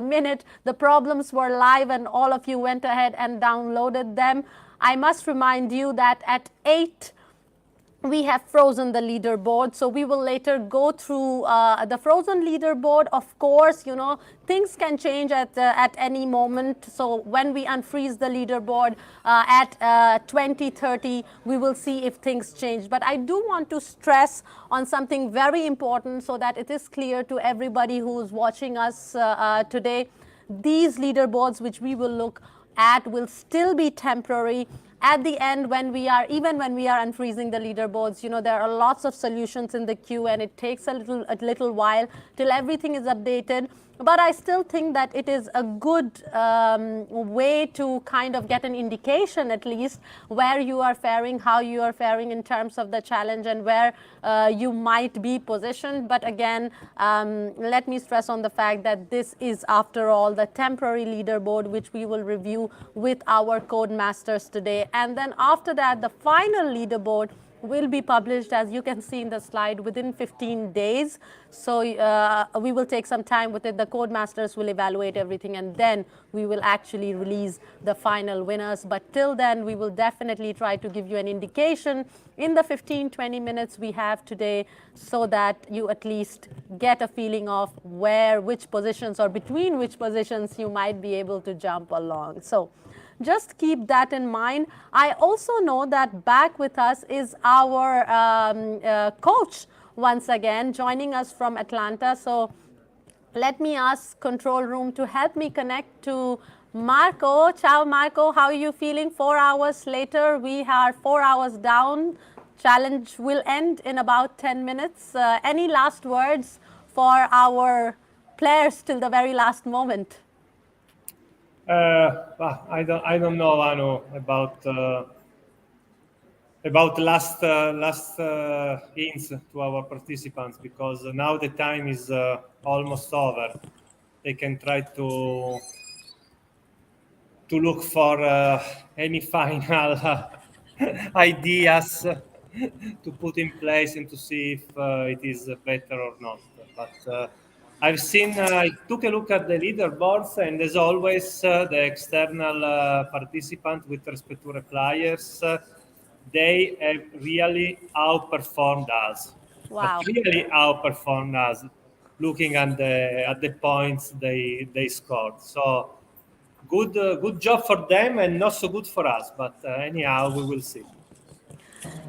minute the problems were live and all of you went ahead and downloaded them. I must remind you that at 8 we have frozen the leaderboard, so we will later go through the frozen leaderboard. Of course, you know, things can change at any moment. So when we unfreeze the leaderboard at 20:30, we will see if things change. But I do want to stress on something very important so that it is clear to everybody who is watching us today. These leaderboards which we will look at will still be temporary. At the end, even when we are unfreezing the leaderboards, you know, there are lots of solutions in the queue, and it takes a little while till everything is updated. But I still think that it is a good way to kind of get an indication, at least, where you are faring, how you are faring in terms of the challenge, and where you might be positioned. But again, let me stress on the fact that this is, after all, the temporary leaderboard, which we will review with our code masters today. And then after that, the final leaderboard will be published, as you can see in the slide, within 15 days. So we will take some time with it. The code masters will evaluate everything, and then we will actually release the final winners. But till then, we will definitely try to give you an indication in the 15-20 minutes we have today, so that you at least get a feeling of which positions, or between which positions you might be able to jump along. So just keep that in mind. I also know that back with us is our coach once again, joining us from Atlanta. So let me ask control room to help me connect to Marco. Ciao Marco, how are you feeling 4 hours later? We are 4 hours down. Challenge will end in about 10 minutes. Any last words for our players till the very last moment? I don't know, Anu, about last hints to our participants, because now the time is almost over. They can try to look for any final ideas to put in place and to see if it is better or not. But I've seen, I took a look at the leaderboards, and as always, the external participant with respect to repliers, they have really outperformed us. Wow. But really outperformed us, looking at the points they scored. So good job for them, and not so good for us. But anyhow, we will see.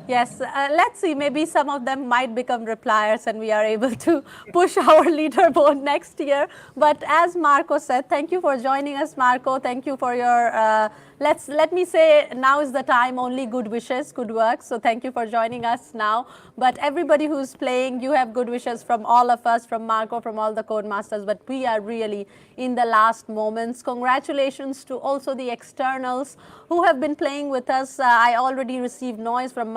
Yes, let's see. Maybe some of them might become repliers and we are able to push our leaderboard next year. But as Marco said, thank you for joining us, Marco. Thank you for your, let me say, now is the time, only good wishes, good work. So thank you for joining us now. But everybody who's playing, you have good wishes from all of us, from Marco, from all the Codemasters. But we are really in the last moments. Congratulations to also the externals who have been playing with us. I already received news from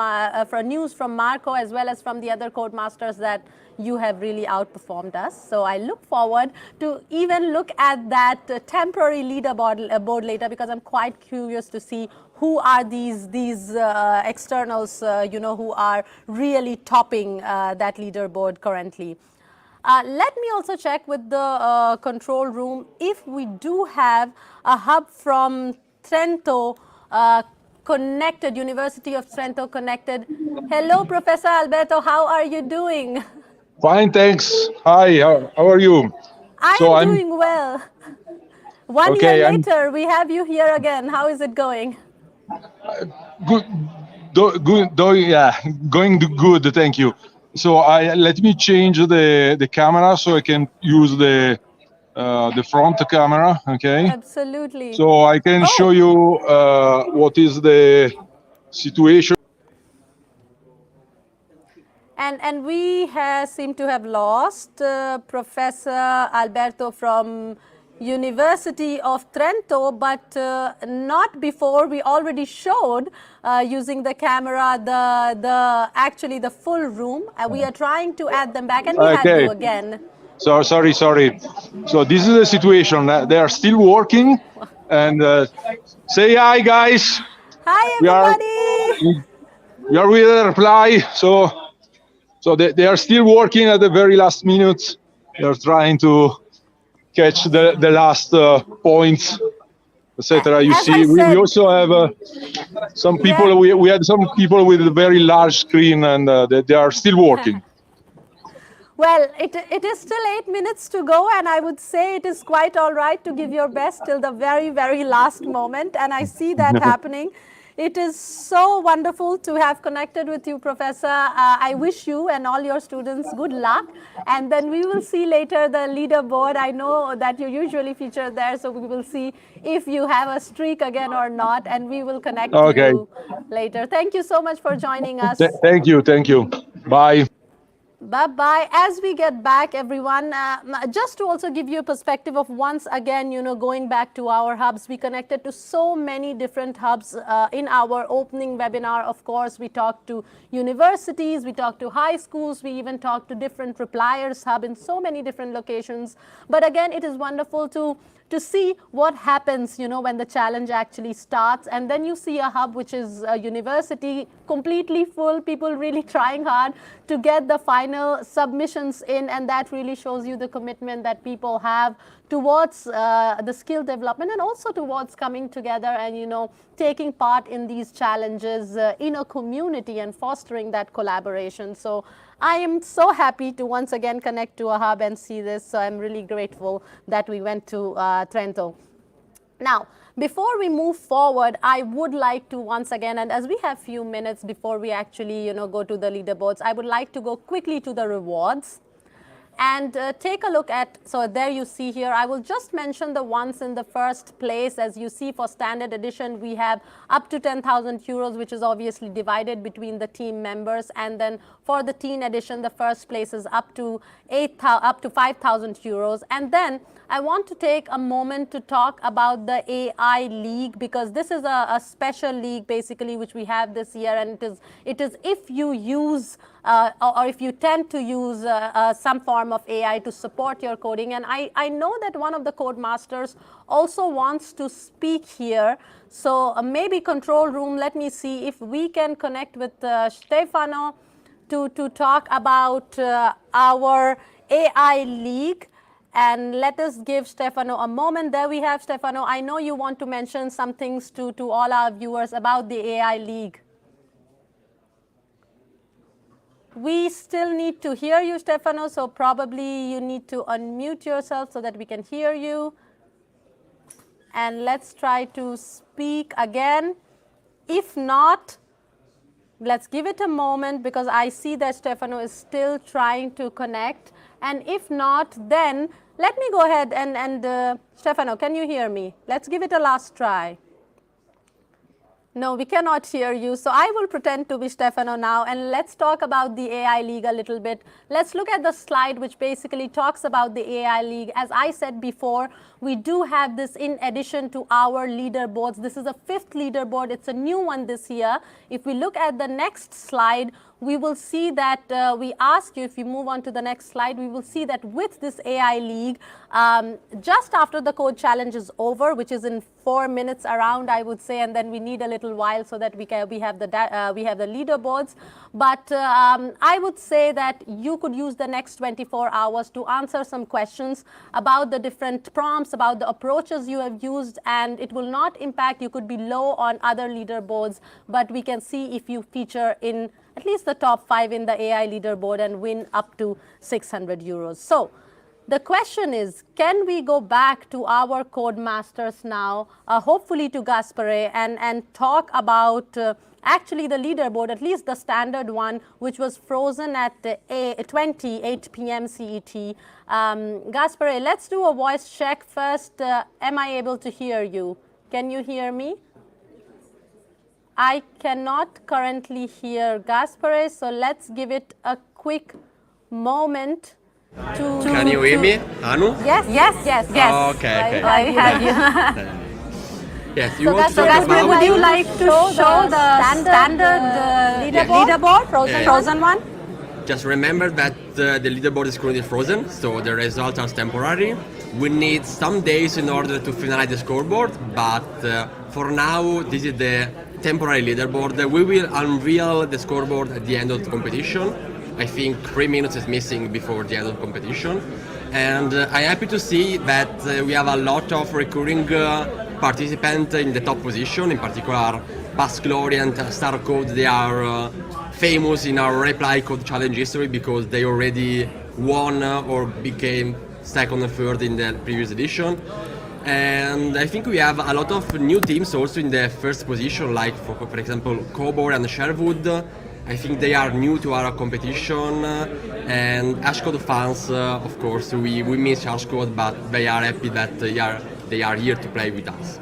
Marco as well as from the other Codemasters that you have really outperformed us. So I look forward to even look at that temporary leaderboard later, because I'm quite curious to see who are these externals, who are really topping that leaderboard currently. Let me also check with the control room if we do have a hub from Trento connected, University of Trento connected. Hello, Professor Alberto, how are you doing? Fine, thanks. Hi, how are you? I'm doing well. One Okay, year later, we have you here again. How is it going? Good, going good, thank you. So let me change the camera so I can use the front camera, okay? Absolutely. So I can show you what is the situation. And we seem to have lost Professor Alberto from University of Trento, but not before. We already showed using the camera actually the full room. We are trying to add them back, and we have you again. So sorry. So this is the situation. They are still working, and say hi, guys. Hi, everybody. We are with a reply. So they are still working at the very last minute. They are trying to catch the last points, etc. You see, we also have some people. Yeah. We had some people with a very large screen, and they are still working. Well, it is still 8 minutes to go, and I would say it is quite all right to give your best till the very, very last moment, and I see that happening. It is so wonderful to have connected with you, Professor. I wish you and all your students good luck, and then we will see later the leaderboard. I know that you usually feature there, so we will see if you have a streak again or not, and we will connect to you later. Thank you so much for joining us. Thank you. Bye. Bye-bye. As we get back, everyone, just to also give you a perspective of once again, going back to our hubs, we connected to so many different hubs in our opening webinar. Of course, we talked to universities, we talked to high schools, we even talked to different repliers hub in so many different locations. But again, it is wonderful to see what happens, when the challenge actually starts. And then you see a hub which is a university completely full, people really trying hard to get the final submissions in. And that really shows you the commitment that people have towards the skill development and also towards coming together and, taking part in these challenges in a community and fostering that collaboration. So I am so happy to once again connect to a hub and see this. So I'm really grateful that we went to Trento. Now, before we move forward, I would like to once again, and as we have few minutes before we actually, go to the leaderboards, I would like to go quickly to the rewards. And take a look at, so there you see here, I will just mention the ones in the first place. As you see, for standard edition, we have up to 10,000 euros, which is obviously divided between the team members. And then for the teen edition, the first place is up to 5,000 euros. And then I want to take a moment to talk about the AI League, because this is a special league basically which we have this year, and it is if you use or if you tend to use some form of AI to support your coding. And I know that one of the Codemasters also wants to speak here. So maybe control room, let me see if we can connect with Stefano to talk about our AI League. And let us give Stefano a moment. There we have Stefano. I know you want to mention some things to all our viewers about the AI League. We still need to hear you, Stefano, so probably you need to unmute yourself so that we can hear you. And let's try to speak again. If not, let's give it a moment because I see that Stefano is still trying to connect. And if not, then let me go ahead and Stefano, can you hear me? Let's give it a last try. No, we cannot hear you. So I will pretend to be Stefano now, and let's talk about the AI League a little bit. Let's look at the slide which basically talks about the AI League. As I said before, we do have this in addition to our leaderboards. This is a 5th leaderboard. It's a new one this year. If we look at the next slide, we will see that we ask you, if you move on to the next slide, we will see that with this AI League, just after the code challenge is over, which is in 4 minutes around, I would say, and then we need a little while so that we have the leaderboards. But I would say that you could use the next 24 hours to answer some questions about the different prompts, about the approaches you have used, and it will not impact. You could be low on other leaderboards, but we can see if you feature in at least the top 5 in the AI leaderboard and win up to 600 euros. So the question is, can we go back to our code masters now, hopefully to Gaspare, and talk about actually the leaderboard, at least the standard one, which was frozen at 8 p.m. CET. Gaspare, let's do a voice check first. Am I able to hear you? Can you hear me? I cannot currently hear Gaspare, so let's give it a quick moment to... Can you hear me, Anu? Yes. Oh, okay. I have you. Yes, you So want to talk Gaspare, about... would you like to show the standard leaderboard, frozen one? Just remember that the leaderboard is currently frozen, so the results are temporary. We need some days in order to finalize the scoreboard, but for now, this is the temporary leaderboard. We will unveil the scoreboard at the end of the competition. I think 3 minutes is missing before the end of the competition. And I'm happy to see that we have a lot of recurring participants in the top position, in particular Past Glory and Star Code. They are famous in our reply code challenge history because they already won or became second and third in the previous edition. And I think we have a lot of new teams also in the first position, like for example Cobor and Sherwood. I think they are new to our competition, and Hashcode fans, of course, we miss Hashcode, but they are happy that they are here to play with us.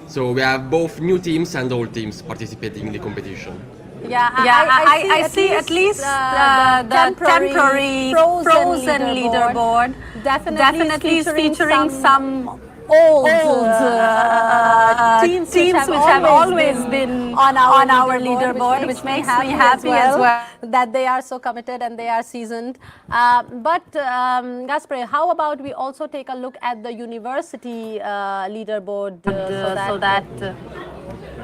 So we have both new teams and old teams participating in the competition. I see at least the temporary frozen leaderboard. Definitely featuring some old teams which have always been on our leaderboard, which makes me happy as well that they are so committed and they are seasoned. But Gaspare, how about we also take a look at the university leaderboard so that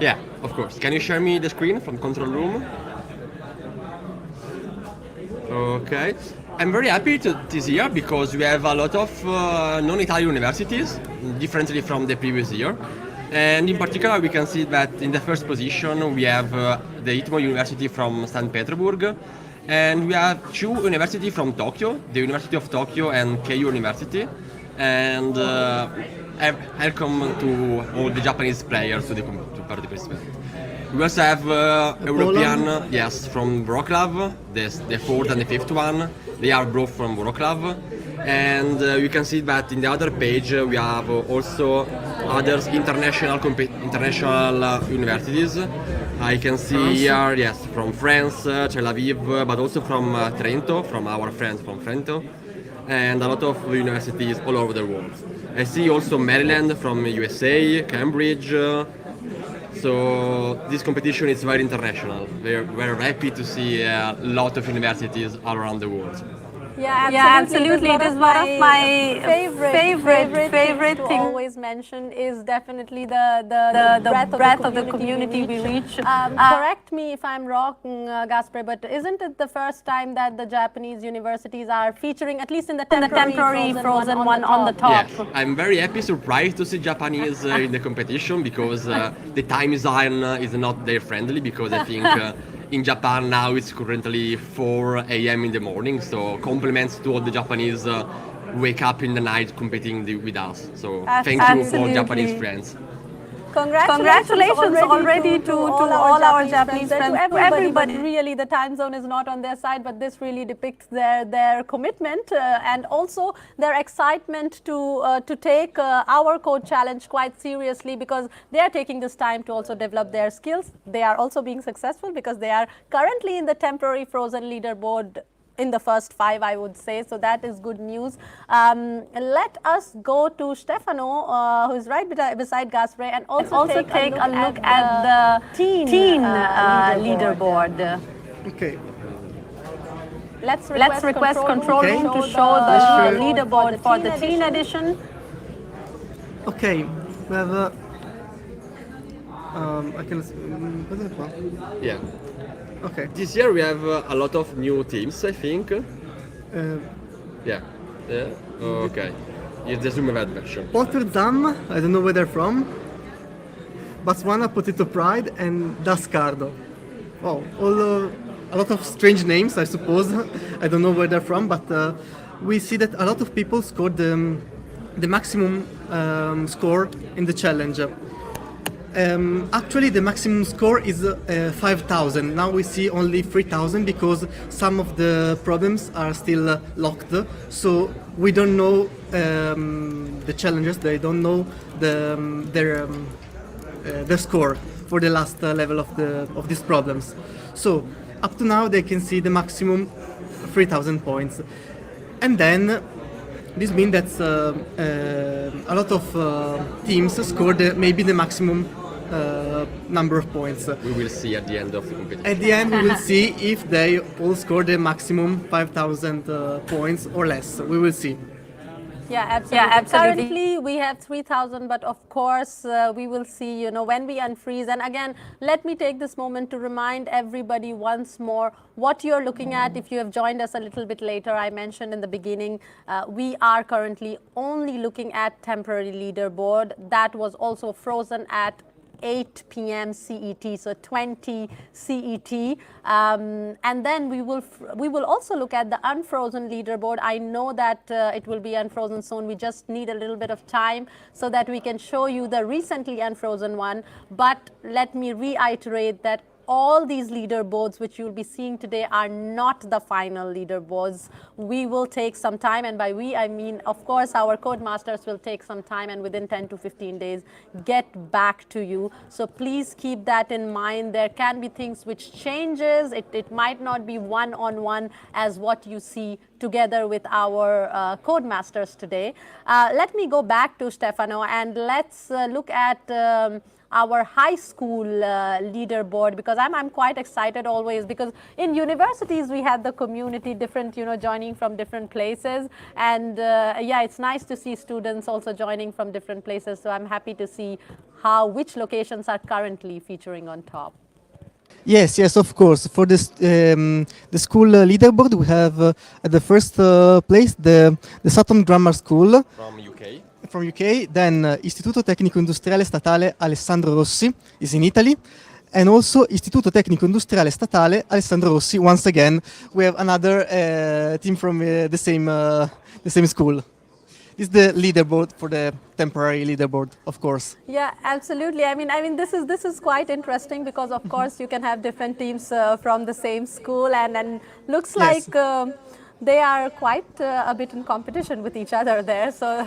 Yeah, of course. Can you share me the screen from control room? Okay. I'm very happy this year because we have a lot of non-Italian universities, differently from the previous year. And in particular, we can see that in the first position, we have the ITMO University from St. Petersburg. And we have 2 universities from Tokyo, the University of Tokyo and Keio University. And welcome to all the Japanese players to participate. We also have European, yes, from Wroclaw, the 4th and the 5th one. They are both from Wroclaw. And you can see that in the other page we have also other international universities. I can see here, yes, from France, Tel Aviv, but also from Trento, from our friends from Trento, and a lot of universities all over the world. I see also Maryland from USA, Cambridge. So this competition is very international. We're happy to see a lot of universities all around the world. Yeah, absolutely. It is one of my favorite things to always mention is definitely the breadth of the community we reach. Correct me if I'm wrong, Gaspare, but isn't it the first time that the Japanese universities are featuring, at least in the temporary frozen one on the top? Yeah, I'm very happy, surprised to see Japanese in the competition because the time zone is not very friendly because I think in Japan now it's currently 4 a.m. in the morning, so compliments to all the Japanese wake up in the night competing with us. So thank you for Japanese friends. Congratulations already to all our Japanese friends, to everybody. But really, the time zone is not on their side, but this really depicts their commitment and also their excitement to take our code challenge quite seriously, because they are taking this time to also develop their skills. They are also being successful because they are currently in the temporary frozen leaderboard in the first 5, I would say. So that is good news. Let us go to Stefano, who is right beside Gaspre, and also take a look at the teen leaderboard. Okay. Let's request control room to show the leaderboard for the teen edition. Okay, we have. I can. Yeah. Okay. This year we have a lot of new teams, I think. Yeah. Yeah. Okay. It's the Zoom event version. Rotterdam, I don't know where they're from. Botswana, Potato Pride, and Dascardo. Oh, a lot of strange names, I suppose. I don't know where they're from, but we see that a lot of people scored the maximum score in the challenge. Actually, the maximum score is 5,000. Now we see only 3,000 because some of the problems are still locked. So we don't know the challengers. They don't know their score for the last level of these problems. So up to now they can see the maximum 3,000 points, and then this means that a lot of teams scored maybe the maximum number of points. We will see at the end of the competition. At the end, we will see if they all score the maximum 5,000 points or less. We will see. Yeah, absolutely. Currently, we have 3,000, but of course, we will see, when we unfreeze. And again, let me take this moment to remind everybody once more what you're looking at. If you have joined us a little bit later, I mentioned in the beginning, we are currently only looking at temporary leaderboard. That was also frozen at 8 p.m. CET, so 20 CET, and then we will also look at the unfrozen leaderboard. I know that it will be unfrozen soon. We just need a little bit of time so that we can show you the recently unfrozen one. But let me reiterate that all these leaderboards which you'll be seeing today are not the final leaderboards. We will take some time, and by we I mean, of course, our Codemasters will take some time and within 10 to 15 days get back to you. So please keep that in mind. There can be things which changes. It might not be one-on-one as what you see together with our Codemasters today. Let me go back to Stefano and let's look at our high school leaderboard, because I'm quite excited always, because in universities we had the community different, joining from different places, and yeah, it's nice to see students also joining from different places. So I'm happy to see which locations are currently featuring on top. Yes, of course. For this the school leaderboard, we have at the first place the Sutton Grammar School from UK. Then Istituto Tecnico Industriale Statale Alessandro Rossi is in Italy, and also Istituto Tecnico Industriale Statale Alessandro Rossi. Once again, we have another team from the same school. This is the leaderboard for the temporary leaderboard, of course. Yeah, absolutely. I mean, this is quite interesting because, of course, you can have different teams from the same school, and looks like they are quite a bit in competition with each other there. So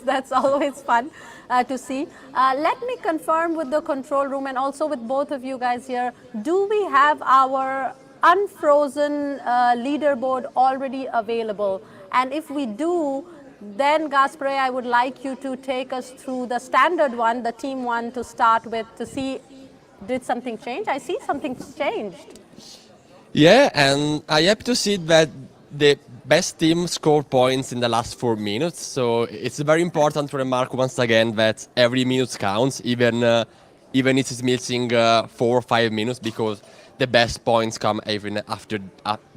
that's always fun to see. Let me confirm with the control room and also with both of you guys here. Do we have our unfrozen leaderboard already available? And if we do, then Gaspre, I would like you to take us through the standard one, the team one to start with, to see did something change. I see something's changed. Yeah, and I happy to see that the best team scored points in the last 4 minutes. So it's very important to remark once again that every minute counts, even if it's missing 4 or 5 minutes, because the best points come even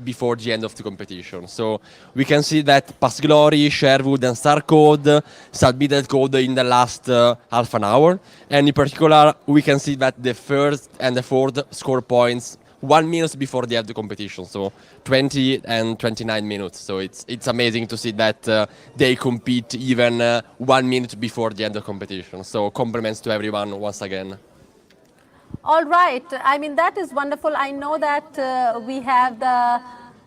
before the end of the competition. So we can see that Past Glory, Sherwood and Star Code submitted code in the last half an hour. And in particular, we can see that the first and the fourth score points 1 minute before the end of the competition. So 20 and 29 minutes. So it's amazing to see that they compete even 1 minute before the end of the competition. So compliments to everyone once again. All right. I mean, that is wonderful. I know that we have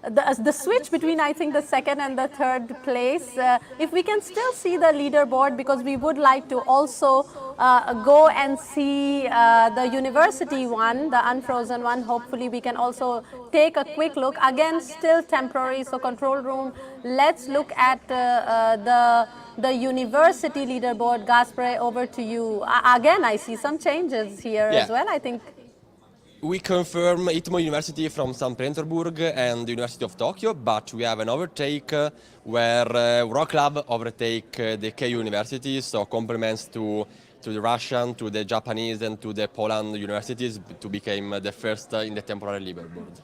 the switch between, I think, the second and the third place. If we can still see the leaderboard, because we would like to also go and see the university one, the unfrozen one. Hopefully we can also take a quick look. Again, still temporary, so control room. Let's look at the university leaderboard. Gaspare, over to you. Again, I see some changes here as well, I think. We confirm ITMO University from St. Petersburg and the University of Tokyo, but we have an overtake where Rock Club overtake the K University, so compliments to the Russian, to the Japanese and to the Poland universities to become the first in the temporary leaderboard.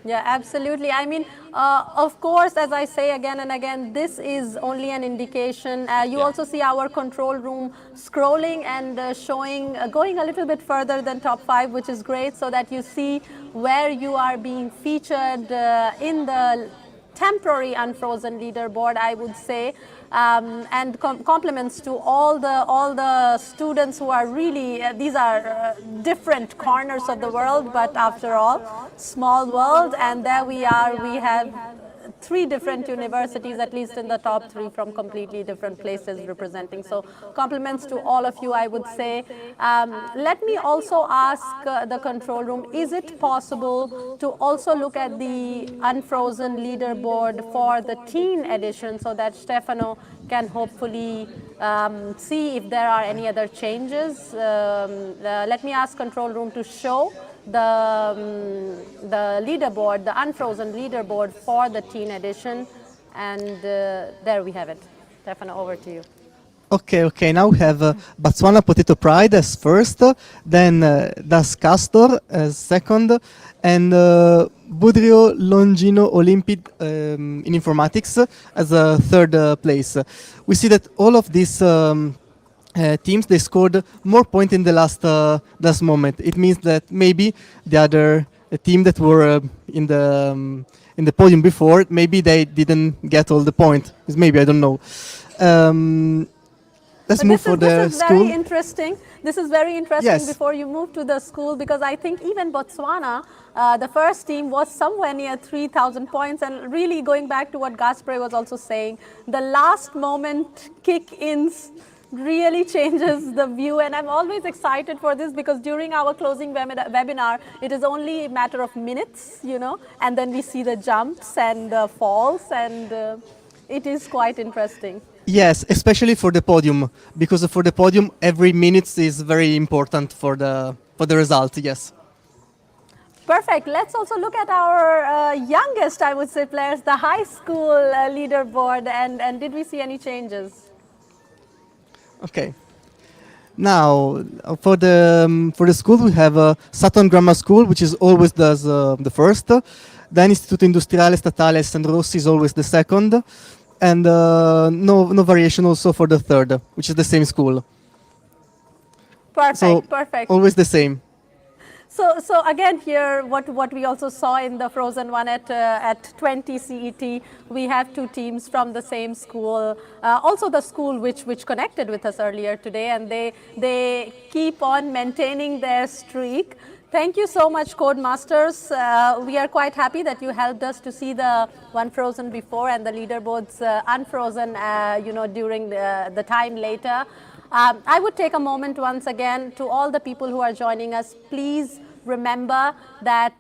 Yeah, absolutely. I mean, of course, as I say again and again, this is only an indication. You also see our control room scrolling and showing, going a little bit further than top 5, which is great, so that you see where you are being featured in the temporary unfrozen leaderboard, I would say. And compliments to all the students who are really, these are different corners of the world, but after all, small world. And there we are, we have 3 different universities, at least in the top 3, from completely different places representing. So compliments to all of you, I would say. Let me also ask the control room, is it possible to also look at the unfrozen leaderboard for the teen edition, so that Stefano can hopefully see if there are any other changes? Let me ask control room to show the leaderboard, the unfrozen leaderboard for the teen edition, and there we have it. Stefano, over to you. Okay. Now we have Botswana Potato Pride as first, then Das Castor as second, and Budrio Longino Olympid in informatics as a third place. We see that all of these teams, they scored more points in the last moment. It means that maybe the other team that were in the podium before, maybe they didn't get all the points. Maybe, I don't know. Let's move for the school. Very interesting. This is very interesting. Yes. Before you move to the school, because I think even Botswana, the first team was somewhere near 3,000 points. And really going back to what Gaspare was also saying, the last moment kick-ins really changes the view, and I'm always excited for this, because during our closing webinar, it is only a matter of minutes, you know, and then we see the jumps and the falls, and it is quite interesting. Yes, especially for the podium, because for the podium, every minute is very important for the result. Yes. Perfect. Let's also look at our youngest, I would say, players, the high school leaderboard, and did we see any changes? Okay. Now, for the school, we have Sutton Grammar School, which is always the first. Then Istituto Industriale Statale Sandro Rossi is always the second. And no variation also for the third, which is the same school. Perfect, so perfect. Always the same. So again here, what we also saw in the frozen one at 20 CET, we have 2 teams from the same school, also the school which connected with us earlier today, and they keep on maintaining their streak. Thank you so much, Codemasters. We are quite happy that you helped us to see the one frozen before and the leaderboards unfrozen, during the time later. I would take a moment once again to all the people who are joining us. Please remember that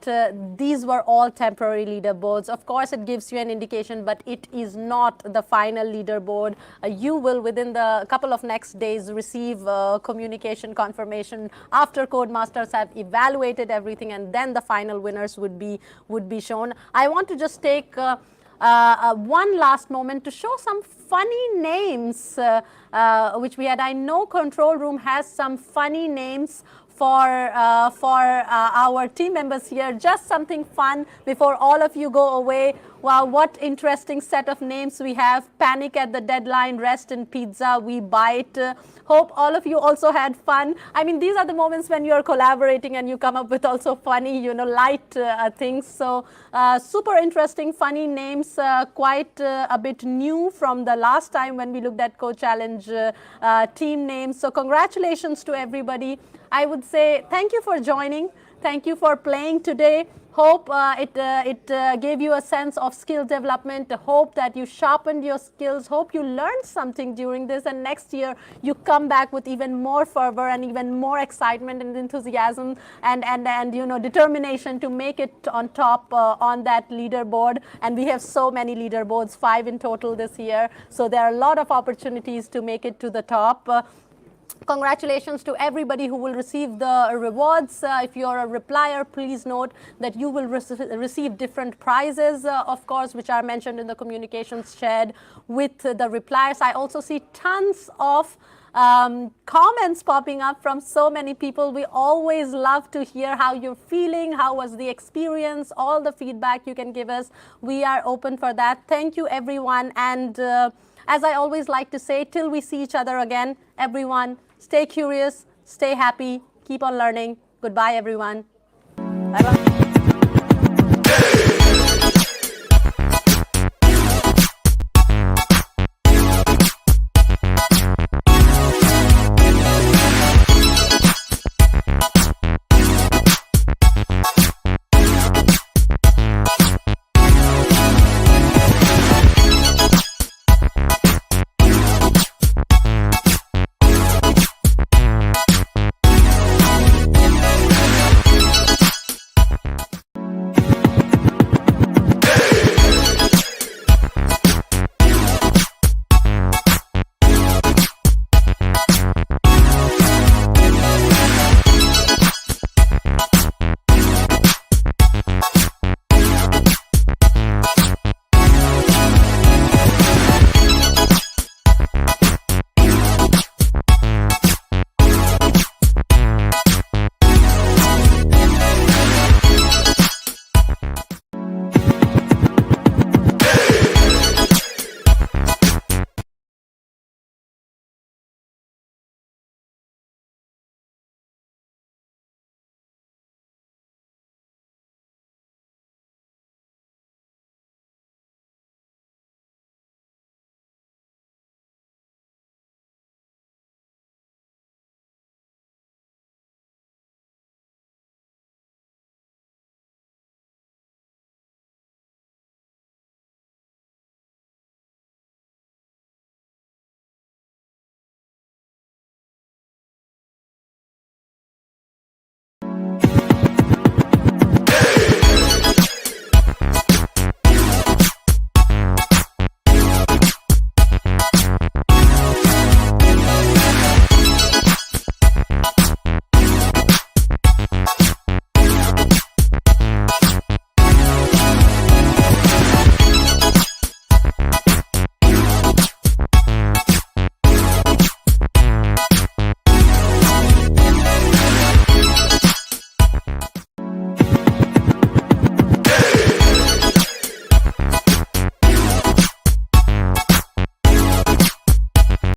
these were all temporary leaderboards. Of course, it gives you an indication, but it is not the final leaderboard. You will, within the couple of next days, receive communication confirmation after Codemasters have evaluated everything, and then the final winners would be shown. I want to just take one last moment to show some funny names which we had. I know Control Room has some funny names for our team members here. Just something fun before all of you go away. Wow, what interesting set of names we have. Panic at the Deadline, Rest in Pizza, We Bite. Hope all of you also had fun. I mean, these are the moments when you're collaborating and you come up with also funny, light things. So super interesting, funny names, quite a bit new from the last time when we looked at Co-Challenge team names. So congratulations to everybody. I would say thank you for joining. Thank you for playing today. Hope it gave you a sense of skill development. Hope that you sharpened your skills. Hope you learned something during this, and next year you come back with even more fervor and even more excitement and enthusiasm and determination to make it on top on that leaderboard. And we have so many leaderboards, 5 in total this year. So there are a lot of opportunities to make it to the top. Congratulations to everybody who will receive the rewards. If you're a replier, please note that you will receive different prizes, of course, which are mentioned in the communications shared with the repliers. I also see tons of comments popping up from so many people. We always love to hear how you're feeling, how was the experience, all the feedback you can give us. We are open for that. Thank you, everyone. And as I always like to say, till we see each other again, everyone, stay curious, stay happy, keep on learning. Goodbye, everyone. Bye-bye.